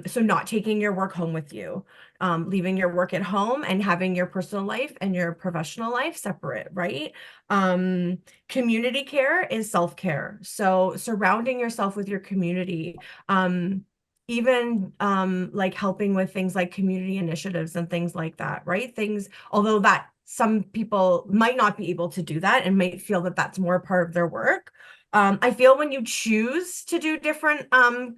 So not taking your work home with you, leaving your work at home and having your personal life and your professional life separate, right? Community care is self-care. So surrounding yourself with your community, even like helping with things like community initiatives and things like that, right? Things, although that some people might not be able to do that and might feel that that's more part of their work. I feel when you choose to do different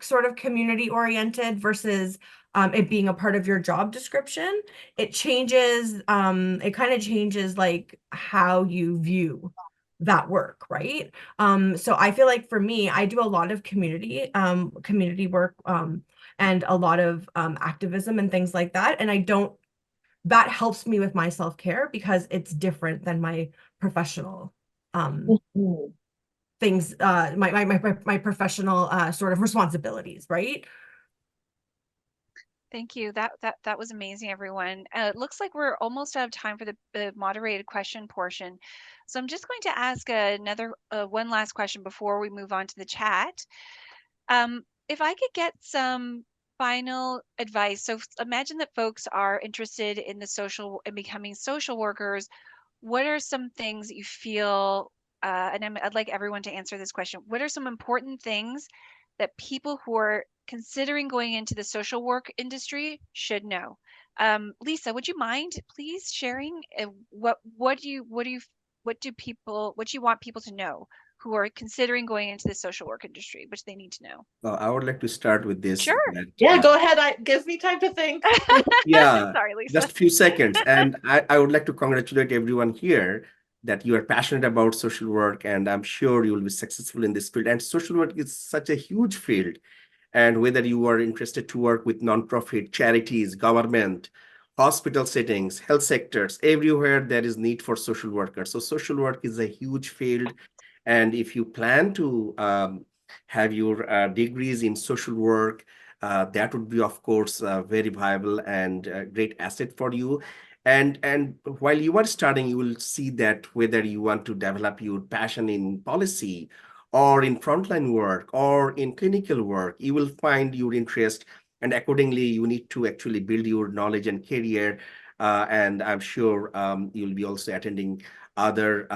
sort of community oriented versus it being a part of your job description, it changes, it kind of changes like how you view that work, right? So I feel like for me, I do a lot of community work, and a lot of activism and things like that. And that helps me with my self-care because it's different than my professional Mhm. things, my professional sort of responsibilities, right? Thank you. That was amazing, everyone. It looks like we're almost out of time for the moderated question portion. So I'm just going to ask one last question before we move on to the chat. If I could get some final advice. So imagine that folks are interested in in becoming social workers. What are some things that you feel, I'd like everyone to answer this question. What are some important things that people who are considering going into the social work industry should know? Lisa, would you mind please sharing what do you what do you want people to know who are considering going into the social work industry, which they need to know? I would like to start with this. Sure. That, Yeah, go ahead. Gives me time to think. yeah, Sorry, Lisa. just a few seconds. And I would like to congratulate everyone here that you are passionate about social work, and I'm sure you will be successful in this field. And social work is such a huge field. And whether you are interested to work with nonprofit, charities, government, hospital settings, health sectors, everywhere there is need for social workers. So social work is a huge field. And if you plan to have your degrees in social work, that would be, of course, very viable and great asset for you. And while you are starting, you will see that whether you want to develop your passion in policy or in frontline work or in clinical work, you will find your interest. And accordingly, you need to actually build your knowledge and career. And I'm sure you'll be also attending other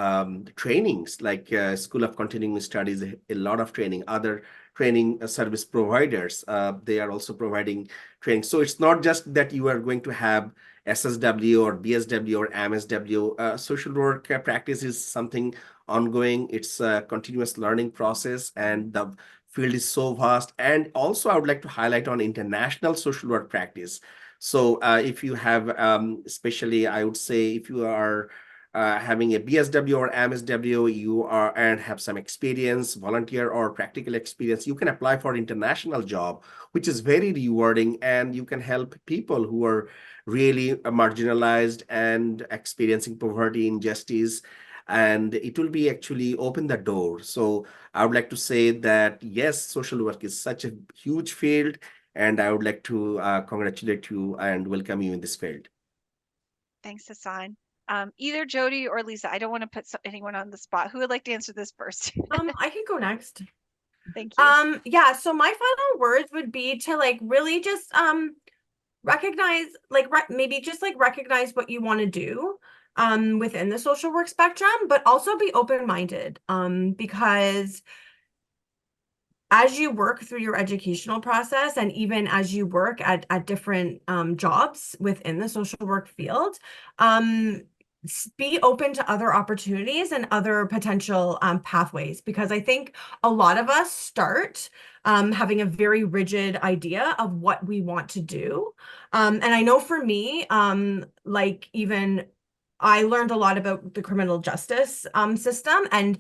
trainings like School of Continuing Studies, a lot of training, other training service providers. They are also providing training. So it's not just that you are going to have SSW or BSW or MSW. Social work practice is something ongoing. It's a continuous learning process, and the field is so vast. And also, I would like to highlight on international social work practice. So if you have, especially, I would say, if you are having a BSW or MSW, you are and have some experience, volunteer or practical experience, you can apply for international job, which is very rewarding, and you can help people who are really marginalized and experiencing poverty, injustice, and it will be actually open the door. So I would like to say that yes, social work is such a huge field, and I would like to congratulate you and welcome you in this field. Thanks, Hassan. Either Jody or Lisa, I don't want to put anyone on the spot. Who would like to answer this first? I can go next. Thank you. Yeah, so my final words would be to like really just recognize, like maybe just like recognize what you want to do within the social work spectrum, but also be open-minded because as you work through your educational process, and even as you work at different jobs within the social work field, be open to other opportunities and other potential pathways, because I think a lot of us start having a very rigid idea of what we want to do. And I know for me, like even I learned a lot about the criminal justice system, and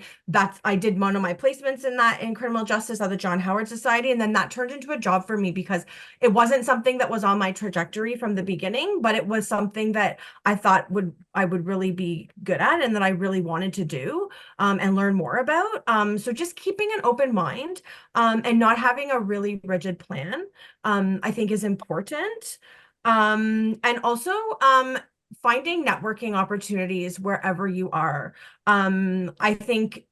I did one of my placements in criminal justice at the John Howard Society, and then that turned into a job for me because it wasn't something that was on my trajectory from the beginning, but it was something that I thought I would really be good at, and that I really wanted to do and learn more about. So just keeping an open mind and not having a really rigid plan, I think is important. And also finding networking opportunities wherever you are. I think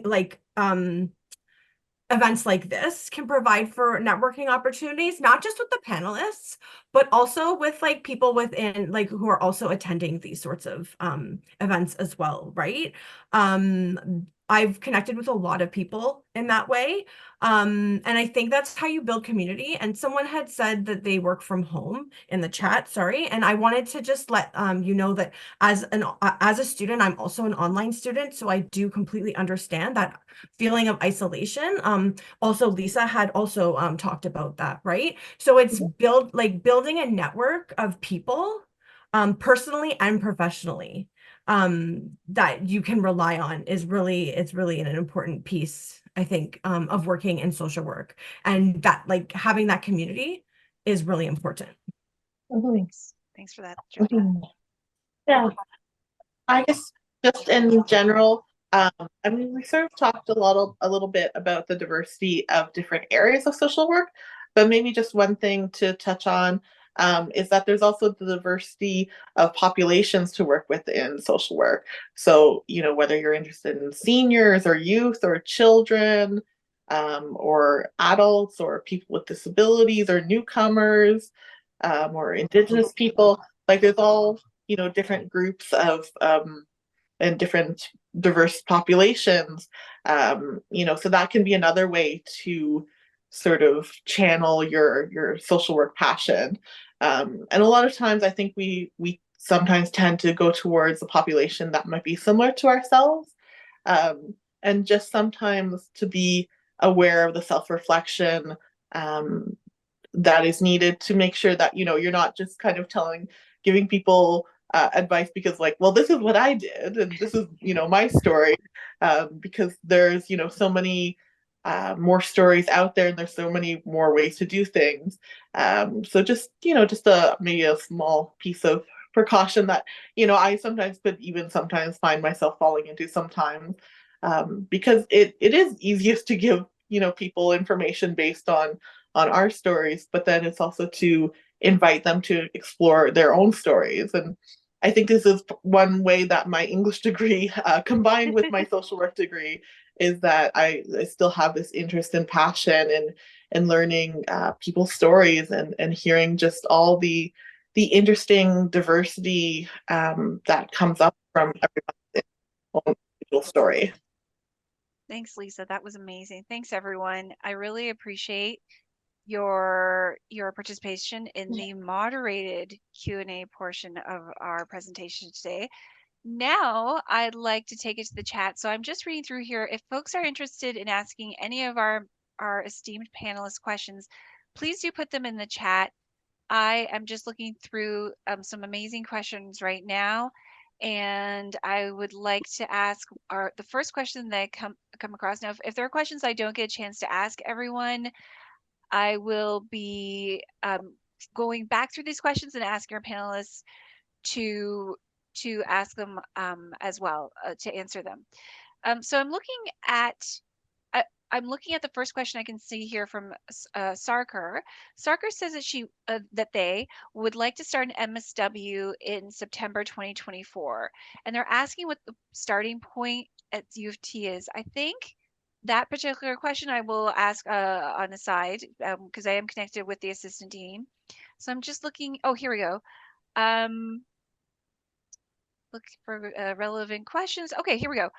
like events like this can provide for networking opportunities, not just with the panelists, but also with like people within, like, who are also attending these sorts of events as well, right? I've connected with a lot of people in that way. And I think that's how you build community. And someone had said that they work from home in the chat, sorry. And I wanted to just let you know that as a student, I'm also an online student. So I do completely understand that feeling of isolation. Also, Lisa had also talked about that, right? So it's building a network of people, personally and professionally, that you can rely on it's really an important piece, I think, of working in social work, and that like having that community is really important. Thanks for that, Jody. Yeah, I guess just in general, I mean, we sort of talked a little bit about the diversity of different areas of social work, but maybe just one thing to touch on is that there's also the diversity of populations to work with in social work. So, you know, whether you're interested in seniors or youth or children, or adults or people with disabilities or newcomers, or Indigenous people, like there's all, you know, different groups of and different diverse populations, you know, so that can be another way to sort of channel your social work passion. And a lot of times I think we sometimes tend to go towards a population that might be similar to ourselves, and just sometimes to be aware of the self-reflection that is needed to make sure that, you know, you're not just kind of giving people advice because, like, well, this is what I did and this is, you know, my story, because there's, you know, so many more stories out there, and there's so many more ways to do things. So just, you know, just maybe a small piece of precaution that, you know, I sometimes find myself falling into sometimes, because it is easiest to give, you know, people information based on our stories, but then it's also to invite them to explore their own stories. And I think this is one way that my English degree combined with my social work degree is that I still have this interest and passion in learning people's stories and hearing just all the interesting diversity that comes up from everybody's own individual story. Thanks, Lisa. That was amazing. Thanks, everyone. I really appreciate your participation in the moderated Q&A portion of our presentation today. Now, I'd like to take it to the chat. So I'm just reading through here. If folks are interested in asking any of our esteemed panelists questions, please do put them in the chat. I am just looking through some amazing questions right now, and I would like to ask the first question that I come across now. If there are questions I don't get a chance to ask everyone, I will be going back through these questions and asking our panelists to ask them as well to answer them. So I'm looking at the first question I can see here from Sarkar. Sarkar says that they would like to start an MSW in September 2024, and they're asking what the starting point at U of T is. I think that particular question I will ask on the side because I am connected with the assistant dean. So I'm just looking. Oh, here we go. Look for relevant questions. Okay, here we go.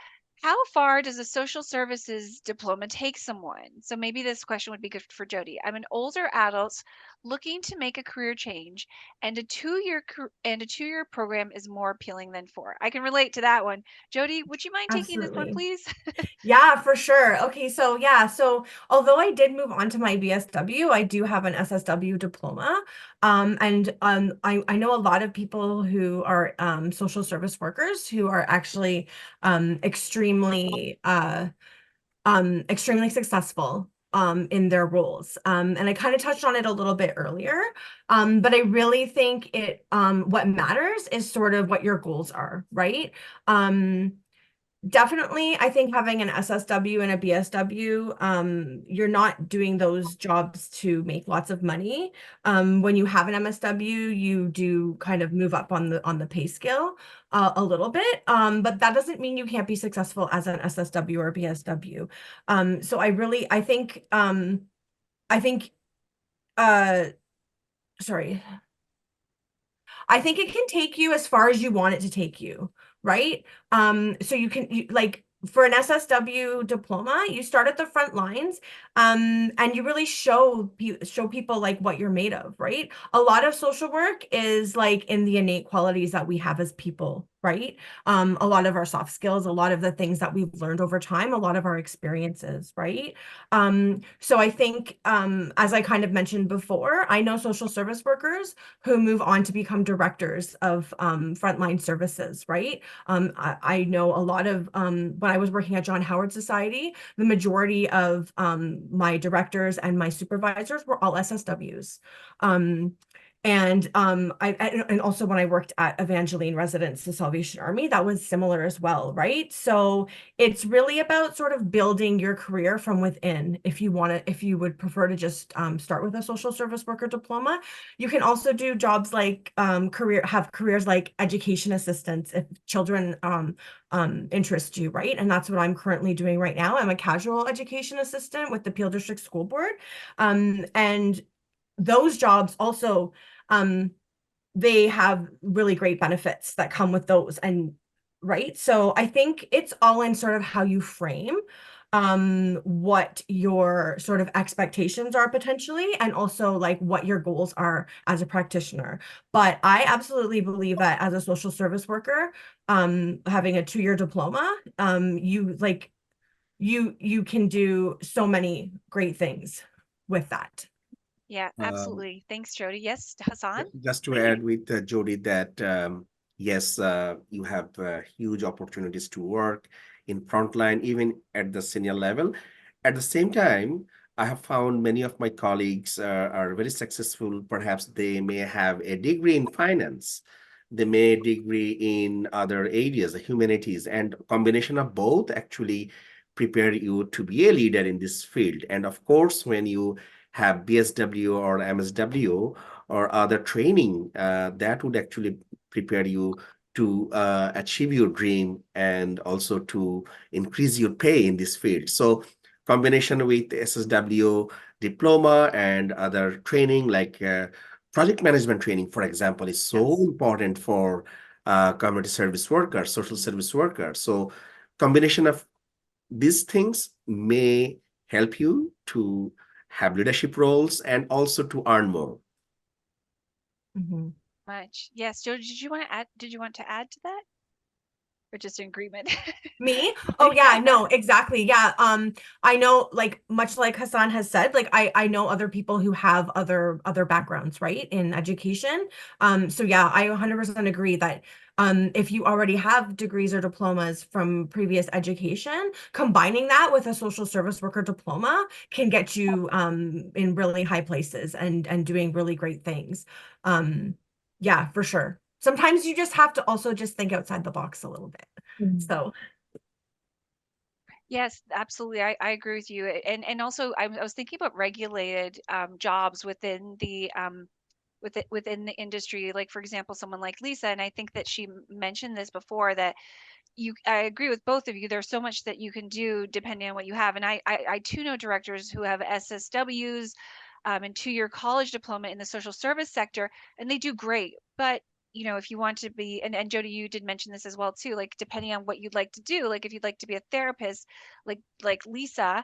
How far does a social services diploma take someone? So maybe this question would be good for Jody. I'm an older adult looking to make a career change, and a two-year program is more appealing than 4. I can relate to that one. Jody, would you mind taking this one, Absolutely. please? Yeah, for sure. Okay, so yeah, so although I did move on to my BSW, I do have an SSW diploma. I know a lot of people who are social service workers who are actually extremely extremely successful in their roles. And I kind of touched on it a little bit earlier, but I really think what matters is sort of what your goals are, right? Definitely, I think having an SSW and a BSW, you're not doing those jobs to make lots of money. When you have an MSW, you do kind of move up on the pay scale a little bit, but that doesn't mean you can't be successful as an SSW or BSW. So sorry. I think it can take you as far as you want it to take you, right? So like for an SSW diploma, you start at the front lines, and you really show people like what you're made of, right? A lot of social work is like in the innate qualities that we have as people, right? A lot of our soft skills, a lot of the things that we've learned over time, a lot of our experiences, right? So I think, as I kind of mentioned before, I know social service workers who move on to become directors of frontline services, right? I know a lot of, when I was working at John Howard Society, the majority of my directors and my supervisors were all SSWs. And also when I worked at Evangeline Residence, the Salvation Army, that was similar as well, right? So it's really about sort of building your career from within. If you would prefer to just start with a social service worker diploma, you can also do jobs like careers like education assistants if children interest you, right? And that's what I'm currently doing right now. I'm a casual education assistant with the Peel District School Board, and those jobs also they have really great benefits that come with those, and right. So I think it's all in sort of how you frame what your sort of expectations are potentially, and also like what your goals are as a practitioner. But I absolutely believe that as a social service worker, having a 2-year diploma, you can do so many great things with that. Yeah, absolutely. Thanks, Jody. Yes, Hassan? Just to add with Jody that yes, you have huge opportunities to work in frontline, even at the senior level. At the same time, I have found many of my colleagues are very successful. Perhaps they may have a degree in finance. They may degree in other areas, humanities, and combination of both actually prepare you to be a leader in this field. And of course, when you have BSW or MSW or other training, that would actually prepare you to achieve your dream and also to increase your pay in this field. So combination with SSW diploma and other training like project management training, for example, is so important for community service workers, social service workers. So combination of these things may help you to have leadership roles and also to earn more. Mhm. Much. Yes, Joe, did you want to add to that? Or just in agreement? Me? Oh yeah, no, exactly. Yeah. I know, like much like Hassan has said, like I know other people who have other backgrounds, right, in education. So yeah, I 100% agree that if you already have degrees or diplomas from previous education, combining that with a social service worker diploma can get you in really high places and doing really great things. Yeah, for sure. Sometimes you just have to also just think outside the box a little bit. So Yes, absolutely. I agree with you. And also I was thinking about regulated jobs within the within the industry. Like for example, someone like Lisa, and I think that she mentioned this before that I agree with both of you. There's so much that you can do depending on what you have. And I too know directors who have SSWs and 2-year college diploma in the social service sector, and they do great. But if you want to be, and Jody, you did mention this as well too, like depending on what you'd like to do, like if you'd like to be a therapist, like Lisa,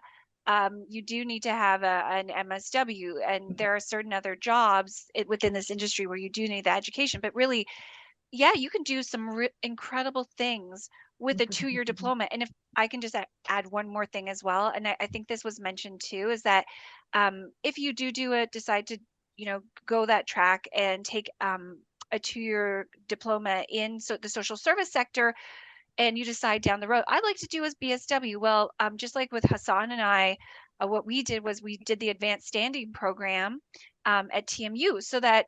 you do need to have an MSW, and there are certain other jobs within this industry where you do need the education. But really, yeah, you can do some incredible things with a 2-year diploma. And if I can just add one more thing as well, and I think this was mentioned too, is that if you decide to, go that track and take a 2-year diploma in the social service sector, and you decide down the road, I'd like to do as BSW. Well, just like with Hassan and I, what we did was we did the advanced standing program at TMU, so that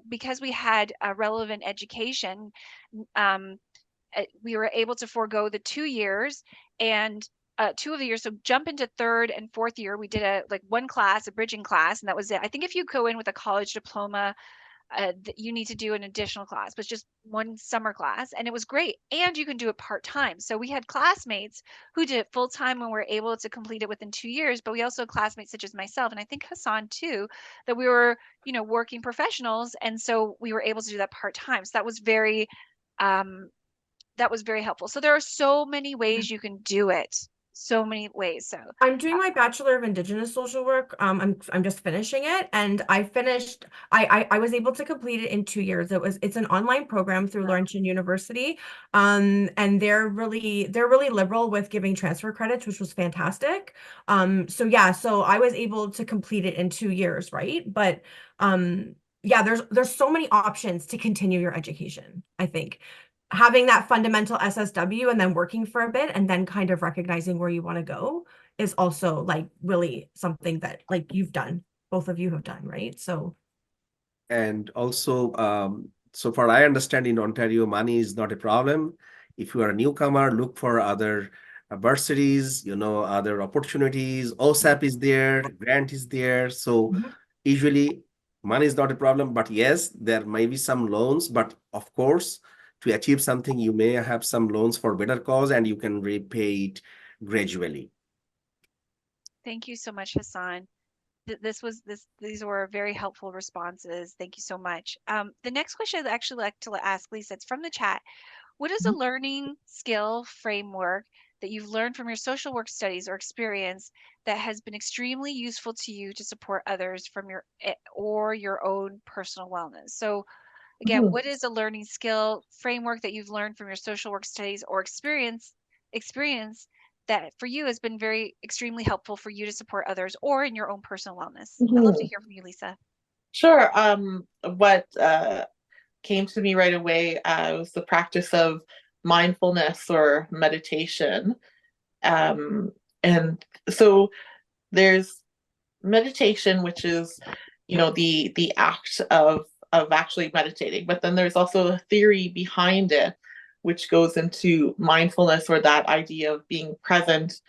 because we had a relevant education, um, we were able to forego the 2 years and 2 of the years. So jump into third and fourth year. We did one class, a bridging class, and that was it. I think if you go in with a college diploma, you need to do an additional class, but just one summer class, and it was great. And you can do it part-time. So we had classmates who did it full-time and were able to complete it within 2 years, but we also had classmates such as myself, and I think Hassan too, that we were, working professionals, and so we were able to do that part-time. So um, that was very helpful. So there are so many ways you can do it, so many ways. So I'm doing my Bachelor of Indigenous Social Work. I'm just finishing it, and I finished. I was able to complete it in 2 years. It's an online program through Laurentian University, and they're really liberal with giving transfer credits, which was fantastic. So yeah, so I was able to complete it in 2 years, right? But yeah, there's so many options to continue your education, I think. Having that fundamental SSW and then working for a bit and then kind of recognizing where you want to go is also like really something that like both of you have done, right? So And also, so far I understand in Ontario, money is not a problem. If you are a newcomer, look for other bursaries, other opportunities. OSAP is there, grant is there. So usually money is not a problem, but yes, there may be some loans, but of course, to achieve something, you may have some loans for better cause and you can repay it gradually. thank you so much, Hassan. These were very helpful responses. Thank you so much. The next question I'd actually like to ask Lisa, it's from the chat. What is a learning skill framework that you've learned from your social work studies or experience that has been extremely useful to you to support others from your own personal wellness? So again, what is a learning skill framework that you've learned from your social work studies or experience that for you has been very extremely helpful for you to support others or in your own personal wellness? I'd love to hear from you, Lisa. Sure. What came to me right away was the practice of mindfulness or meditation. And so there's meditation, which is, the act of actually meditating, but then there's also a theory behind it, which goes into mindfulness, or that idea of being present,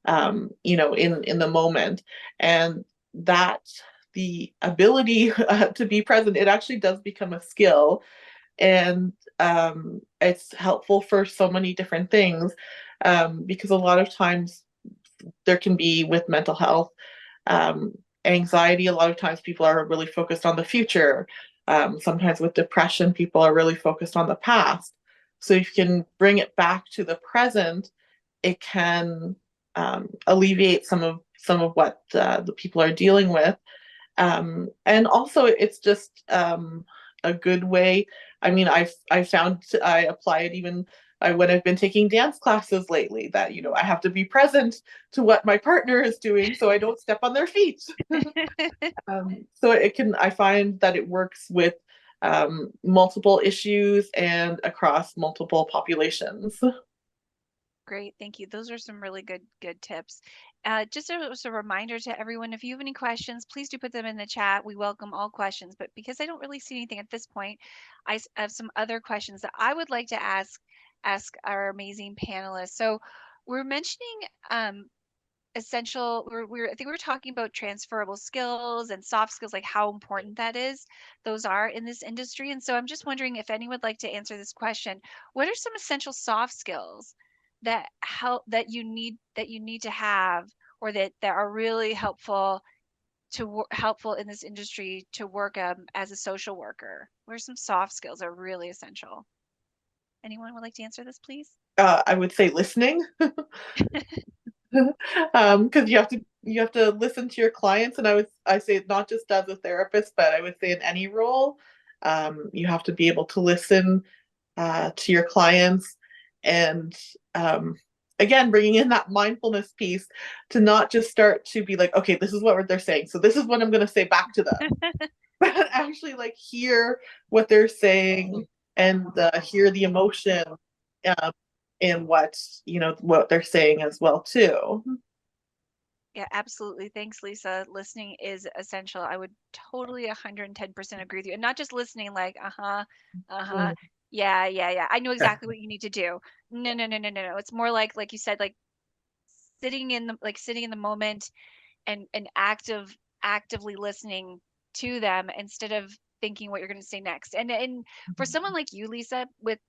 in the moment, and that the ability to be present, it actually does become a skill, and it's helpful for so many different things, because a lot of times there can be with mental health, anxiety. A lot of times people are really focused on the future. Sometimes with depression, people are really focused on the past. So if you can bring it back to the present, it can alleviate some of what the people are dealing with. And also, it's just a good way. I mean, I found I apply it even when I've been taking dance classes lately, that I have to be present to what my partner is doing so I don't step on their feet. So I find that it works with multiple issues and across multiple populations. Great, thank you. Those are some really good tips. Just as a reminder to everyone, if you have any questions, please do put them in the chat. We welcome all questions, but because I don't really see anything at this point, I have some other questions that I would like to ask our amazing panelists. So we're mentioning essential, I think we were talking about transferable skills and soft skills, like how important that is, those are in this industry. And so I'm just wondering if anyone would like to answer this question. What are some essential soft skills that you need to have, or that are really helpful helpful in this industry to work as a social worker? What are some soft skills that are really essential? Anyone would like to answer this, please? I would say listening. Because you have to listen to your clients, and I say not just as a therapist, but I would say in any role, you have to be able to listen to your clients, and again, bringing in that mindfulness piece to not just start to be like, okay, this is what they're saying, so this is what I'm going to say back to them, but actually like hear what they're saying and hear the emotion um, in what they're saying as well too. Yeah, absolutely. Thanks, Lisa. Listening is essential. I would totally 110% agree with you. And not just listening like, uh-huh, uh-huh. Yeah, yeah, yeah. I know exactly what you need to do. No, no, no, no, no, no. It's more like you said, like sitting in the moment and actively listening to them instead of thinking what you're going to say next. And for someone like you, Lisa, with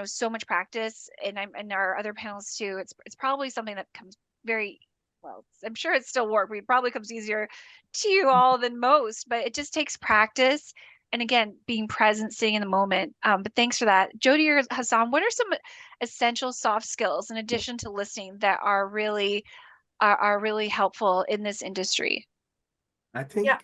so much practice, and our other panelists too, it's probably something that comes very well. I'm sure it still works, but it probably comes easier to you all than most, but it just takes practice. And again, being present, sitting in the moment. But thanks for that. Jody or Hassan, what are some essential soft skills in addition to listening that are really helpful in this industry? I think, Yeah.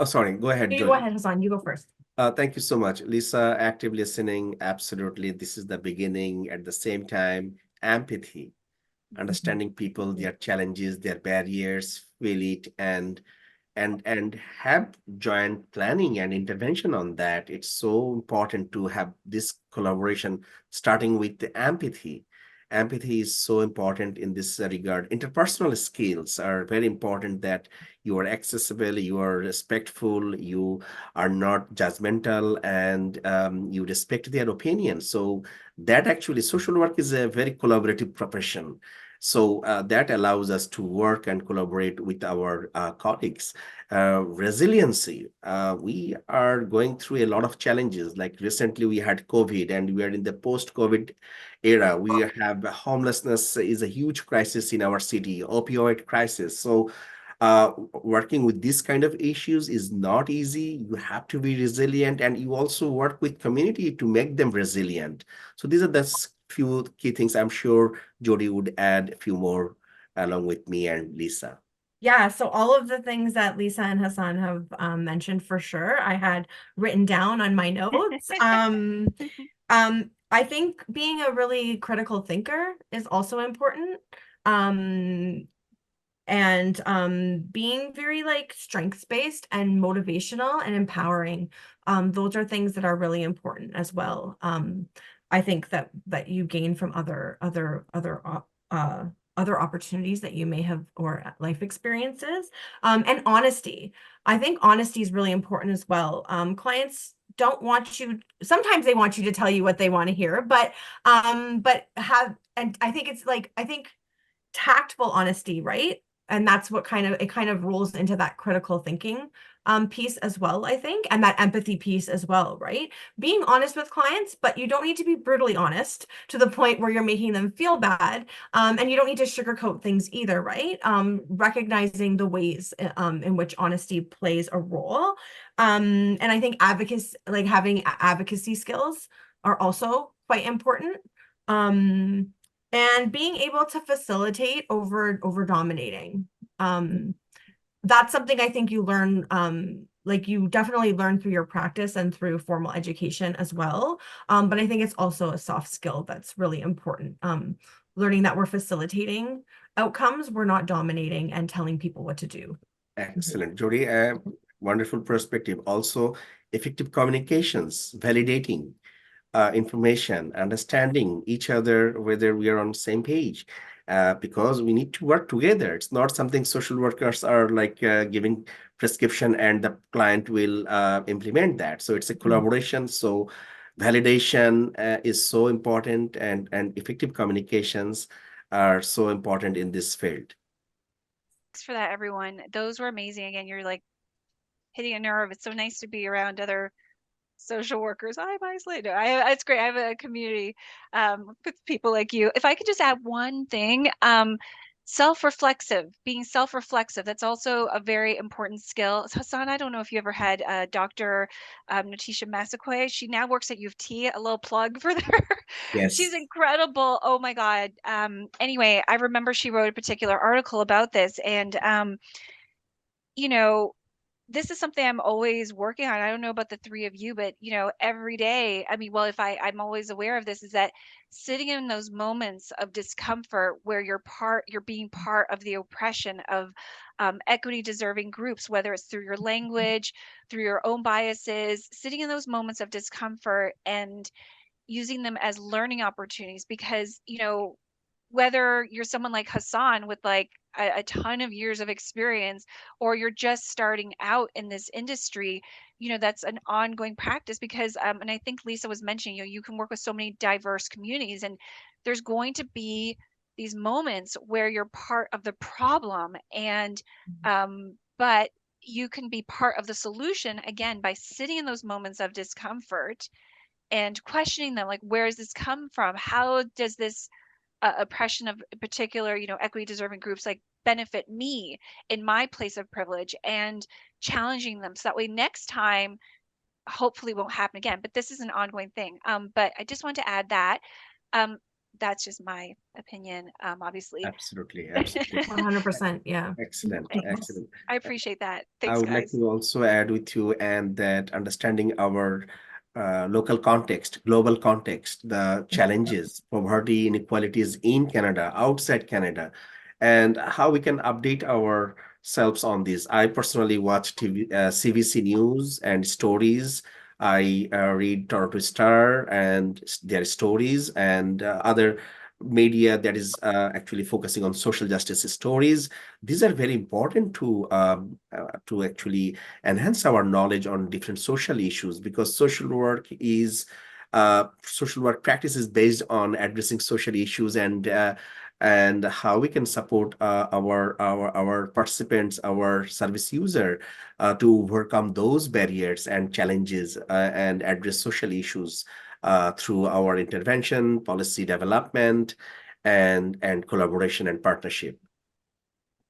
oh, sorry, go ahead, You go Jody. ahead, Hassan. You go first. Thank you so much, Lisa. Active listening, absolutely. This is the beginning. At the same time, empathy, understanding people, their challenges, their barriers, feel it, and have joint planning and intervention on that. It's so important to have this collaboration, starting with the empathy. Empathy is so important in this regard. Interpersonal skills are very important, that you are accessible, you are respectful, you are not judgmental, and you respect their opinion. So that actually, social work is a very collaborative profession. So that allows us to work and collaborate with our colleagues. Resiliency. We are going through a lot of challenges. Like recently, we had COVID, and we are in the post-COVID era. We have homelessness is a huge crisis in our city, opioid crisis. So working with this kind of issues is not easy. You have to be resilient, and you also work with community to make them resilient. So these are the few key things. I'm sure Jody would add a few more along with me and Lisa. Yeah, so all of the things that Lisa and Hassan have mentioned for sure, I had written down on my notes. I think being a really critical thinker is also important. And being very like strengths-based and motivational and empowering. Those are things that are really important as well. I think that you gain from other opportunities that you may have, or life experiences. And honesty. I think honesty is really important as well. Clients don't want you, sometimes they want you to tell you what they want to hear, but and I think it's like, I think tactful honesty, right? And that's what it kind of rolls into that critical thinking piece as well, I think, and that empathy piece as well, right? Being honest with clients, but you don't need to be brutally honest to the point where you're making them feel bad. And you don't need to sugarcoat things either, right? Recognizing the ways in which honesty plays a role. And I think advocacy, like having advocacy skills, are also quite important. and being able to facilitate over dominating. That's something I think you learn, like you definitely learn through your practice and through formal education as well. But I think it's also a soft skill that's really important. Learning that we're facilitating outcomes, we're not dominating and telling people what to do. Excellent, Jody. Wonderful perspective. Also, effective communications, validating information, understanding each other, whether we are on the same page, because we need to work together. It's not something social workers are like giving prescription and the client will implement that. So it's a collaboration. So validation is so important, and effective communications are so important in this field. Thanks for that, everyone. Those were amazing. Again, you're like hitting a nerve. It's so nice to be around other social workers. I'm isolated. It's great. I have a community with people like you. If I could just add one thing, being self-reflexive. That's also a very important skill. Hassan, I don't know if you ever had Dr. Natisha Massaquoi. She now works at U of T. A little plug for her. She's Yes. incredible. Oh my God. Anyway, I remember she wrote a particular article about this, and you know, this is something I'm always working on. I don't know about the three of you, but every day, I mean, well, if I'm always aware of this, is that sitting in those moments of discomfort where you're being part of the oppression of equity deserving groups, whether it's through your language, through your own biases, sitting in those moments of discomfort and using them as learning opportunities, because whether you're someone like Hassan with like a ton of years of experience, or you're just starting out in this industry, that's an ongoing practice, because and I think Lisa was mentioning, you can work with so many diverse communities, and there's going to be these moments where you're part of the problem, and but you can be part of the solution, again, by sitting in those moments of discomfort and questioning them, like, where does this come from? How does this oppression of particular, equity deserving groups like benefit me in my place of privilege, and challenging them so that way next time hopefully won't happen again. But this is an ongoing thing. But I just want to add that um, that's just my opinion, obviously. Absolutely. Absolutely. 100%. Yeah. Excellent. Thanks. Excellent. I appreciate that. I Thanks, would like guys. to also add with you, and that understanding our local context, global context, the challenges, poverty, inequalities in Canada, outside Canada, and how we can update ourselves on this. I personally watch CBC News and stories. I read Toronto Star and their stories, and other media that is actually focusing on social justice stories. These are very important to actually enhance our knowledge on different social issues, because social work practice is based on addressing social issues, and how we can support our participants, our service user, to overcome those barriers and challenges, and address social issues through our intervention, policy development, and collaboration and partnership.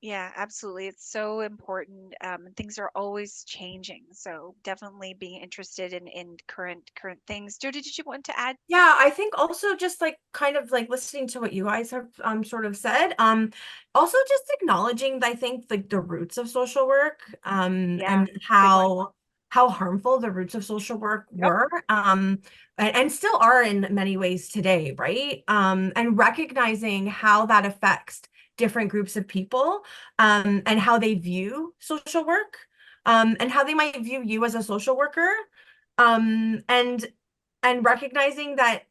Yeah, absolutely. It's so important. And things are always changing. So definitely being interested in current things. Jody, did you want to add? Yeah, I think also just like kind of like listening to what you guys have sort of said, also just acknowledging I think like the roots of social work, Yeah, and good one. how harmful the roots of social work Yep. were, and still are in many ways today, right? And recognizing how that affects different groups of people, and how they view social work, and how they might view you as a social worker, and recognizing that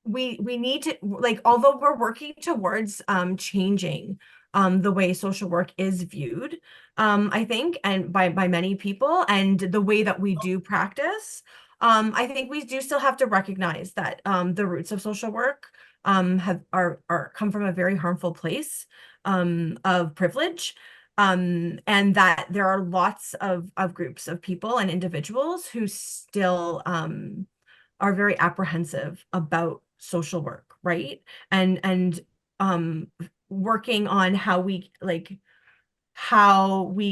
we need to, like, although we're working towards changing the way social work is viewed, I think, and by many people, and the way that we do practice, I think we do still have to recognize that the roots of social work are come from a very harmful place of privilege, and that there are lots of groups of people and individuals who still are very apprehensive about social work, right? And working on how we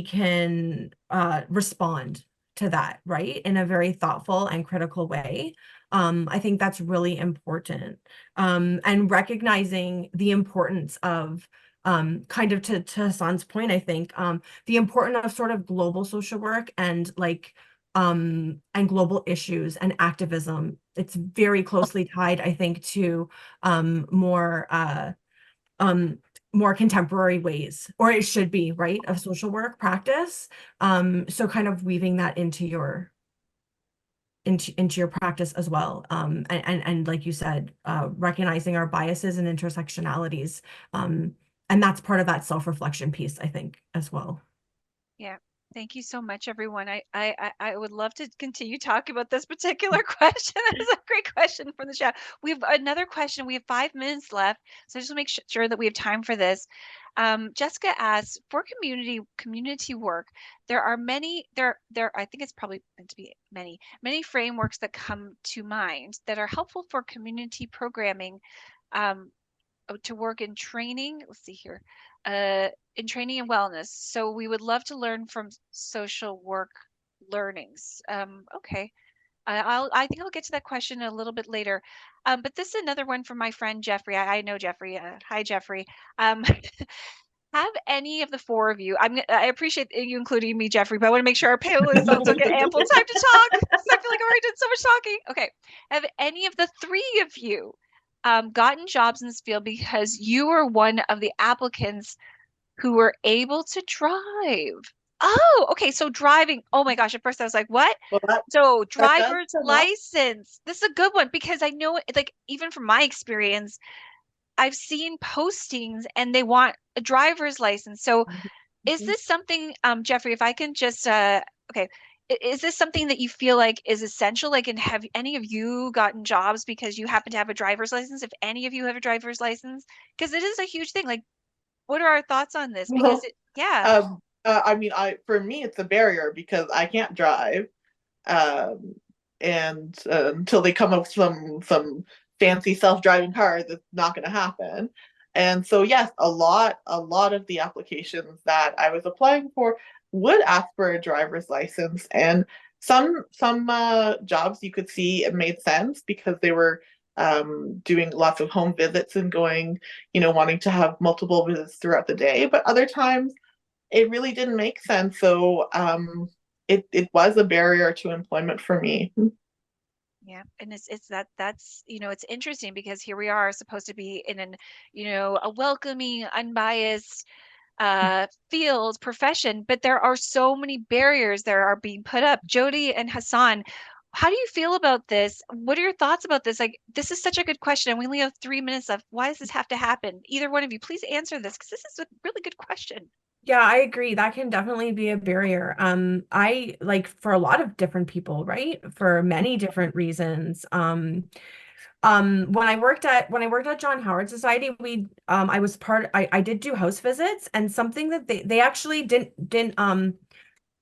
can respond to that, right? In a very thoughtful and critical way. I think that's really important. And recognizing the importance of kind of to Hassan's point, I think the importance of sort of global social work and like and global issues and activism. It's very closely tied, I think, to more more contemporary ways, or it should be, right, of social work practice. So kind of weaving that into your practice as well. And like you said, recognizing our biases and intersectionalities. And that's part of that self-reflection piece, I think, as well. Yeah. Thank you so much, everyone. I would love to continue talking about this particular question. That is a great question from the chat. We have another question. We have 5 minutes left, so just to make sure that we have time for this. Jessica asks, for community work, there are many I think it's probably meant to be many frameworks that come to mind that are helpful for community programming to work in training. Let's see here. In training and wellness. So we would love to learn from social work learnings. Okay. I think I'll get to that question a little bit later. But this is another one from my friend Jeffrey. I know Jeffrey. Hi, Jeffrey. Have any of the 4 of you, I appreciate you including me, Jeffrey, but I want to make sure our panelists also get ample time to talk. I feel like I've already done so much talking. Okay. Have any of the 3 of you gotten jobs in this field because you were one of the applicants who were able to drive? Oh, okay. So driving. Oh my gosh. At first I was like, what? Well, So that does driver's come up. license. This is a good one because I know, like, even from my experience, I've seen postings and they want a driver's license. So is this something, Jeffrey, if I can just, okay, is this something that you feel like is essential? Like, and have any of you gotten jobs because you happen to have a driver's license? If any of you have a driver's license, because it is a huge thing. Like, what are our thoughts on this? Because yeah. I mean, for me, it's a barrier because I can't drive, and until they come up with some fancy self-driving cars, it's not going to happen. And so, yes, a lot of the applications that I was applying for would ask for a driver's license, and some jobs you could see it made sense because they were doing lots of home visits and going, wanting to have multiple visits throughout the day. But other times, it really didn't make sense. So it was a barrier to employment for me. Yeah, and it's that's it's interesting because here we are supposed to be in an a welcoming, unbiased field profession, but there are so many barriers that are being put up. Jody and Hassan, how do you feel about this? What are your thoughts about this? Like, this is such a good question, and we only have 3 minutes left. Why does this have to happen? Either one of you, please answer this because this is a really good question. Yeah, I agree. That can definitely be a barrier. I like for a lot of different people, right? For many different reasons. When I worked at John Howard Society, I did do house visits, and something that they actually didn't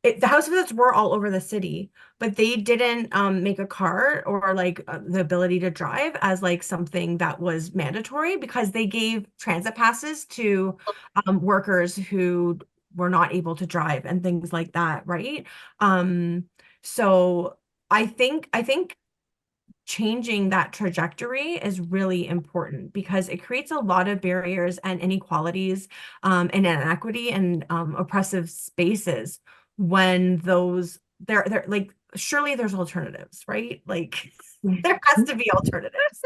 the house visits were all over the city, but they didn't make a car or like the ability to drive as like something that was mandatory because they gave transit passes to workers who were not able to drive and things like that, right? So I think changing that trajectory is really important because it creates a lot of barriers and inequalities and inequity and oppressive spaces when they're like, surely there's alternatives, right? Like there has to be alternatives.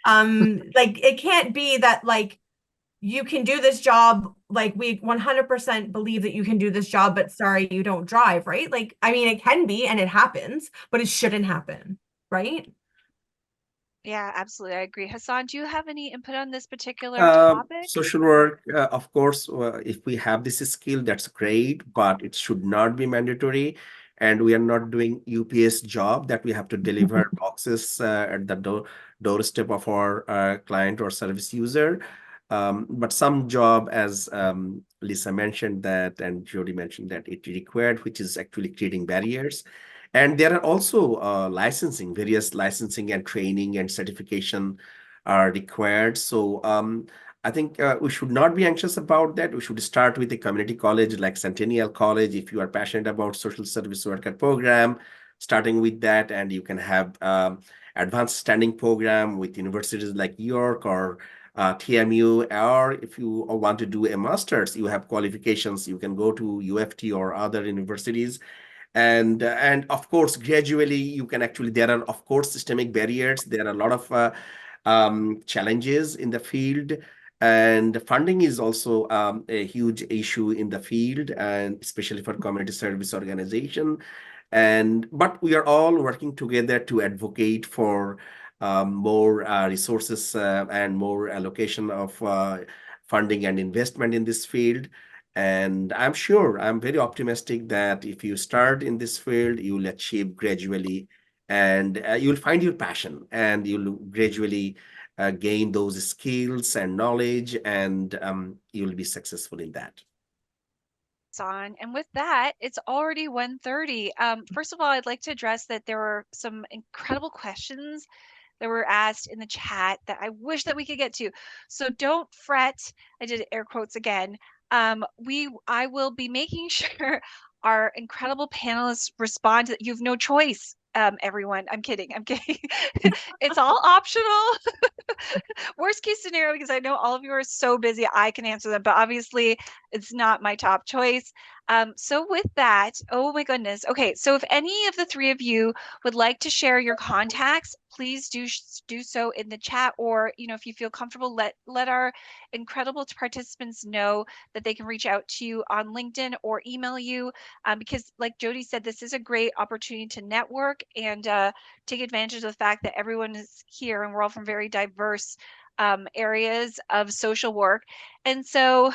Like it can't be that like you can do this job, like we 100% believe that you can do this job, but sorry, you don't drive, right? Like, I mean, it can be and it happens, but it shouldn't happen, right? Yeah, absolutely. I agree. Hassan, do you have any input on this particular topic? Social work, of course, if we have this skill, that's great, but it should not be mandatory. And we are not doing UPS job that we have to deliver boxes at the doorstep of our client or service user. But some job, as Lisa mentioned that, and Jody mentioned that it required, which is actually creating barriers. And there are also various licensing and training and certification are required. So I think we should not be anxious about that. We should start with a community college like Centennial College. If you are passionate about social service worker program, starting with that, and you can have advanced standing program with universities like York or TMU, or if you want to do a master's, you have qualifications, you can go to UFT or other universities. And of course, gradually you can actually, there are of course systemic barriers. There are a lot of challenges in the field, and funding is also a huge issue in the field, and especially for community service organization. But we are all working together to advocate for more resources and more allocation of funding and investment in this field. And I'm sure, I'm very optimistic that if you start in this field, you will achieve gradually, and you'll find your passion, and you'll gradually gain those skills and knowledge, and you'll be successful in that. On. And with that, it's already 1:30. First of all, I'd like to address that there were some incredible questions that were asked in the chat that I wish that we could get to. So don't fret. I did air quotes again. I will be making sure our incredible panelists respond to that. You have no choice, everyone. I'm kidding. I'm kidding. It's all optional. Worst case scenario, because I know all of you are so busy, I can answer them, but obviously it's not my top choice. So with that, oh my goodness. Okay, so if any of the three of you would like to share your contacts, please do so in the chat, or if you feel comfortable, let our incredible participants know that they can reach out to you on LinkedIn or email you, because like Jody said, this is a great opportunity to network and take advantage of the fact that everyone is here and we're all from very diverse areas of social work. And so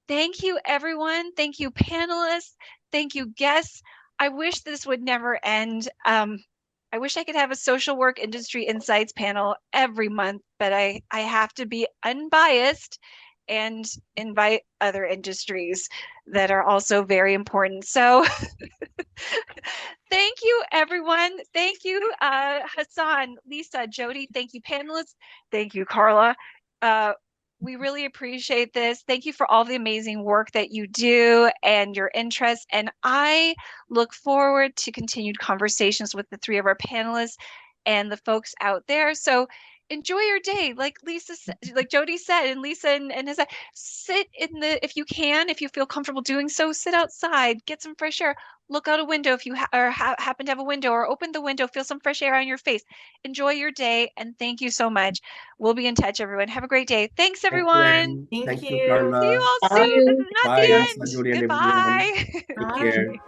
thank you, everyone. Thank you, panelists. Thank you, guests. I wish this would never end. I wish I could have a social work industry insights panel every month, but I have to be unbiased and invite other industries that are also very important. So thank you, everyone. Thank you, Hassan, Lisa, Jody. Thank you, panelists. Thank you, Carla. We really appreciate this. Thank you for all the amazing work that you do and your interest. And I look forward to continued conversations with the three of our panelists and the folks out there. So enjoy your day. Like like Jody said, and Lisa and Hassan, sit in if you can, if you feel comfortable doing so, sit outside, get some fresh air. Look out a window if you happen to have a window, or open the window, feel some fresh air on your face. Enjoy your day, and thank you so much. We'll be in touch, everyone. Have a great day. Thanks, Thank you, everyone. Anne. Thank Thank you, you. See you Carla. all Bye. soon. This is not Bye, the Lisa, end. Jody, and everyone. Goodbye. Take care. Bye.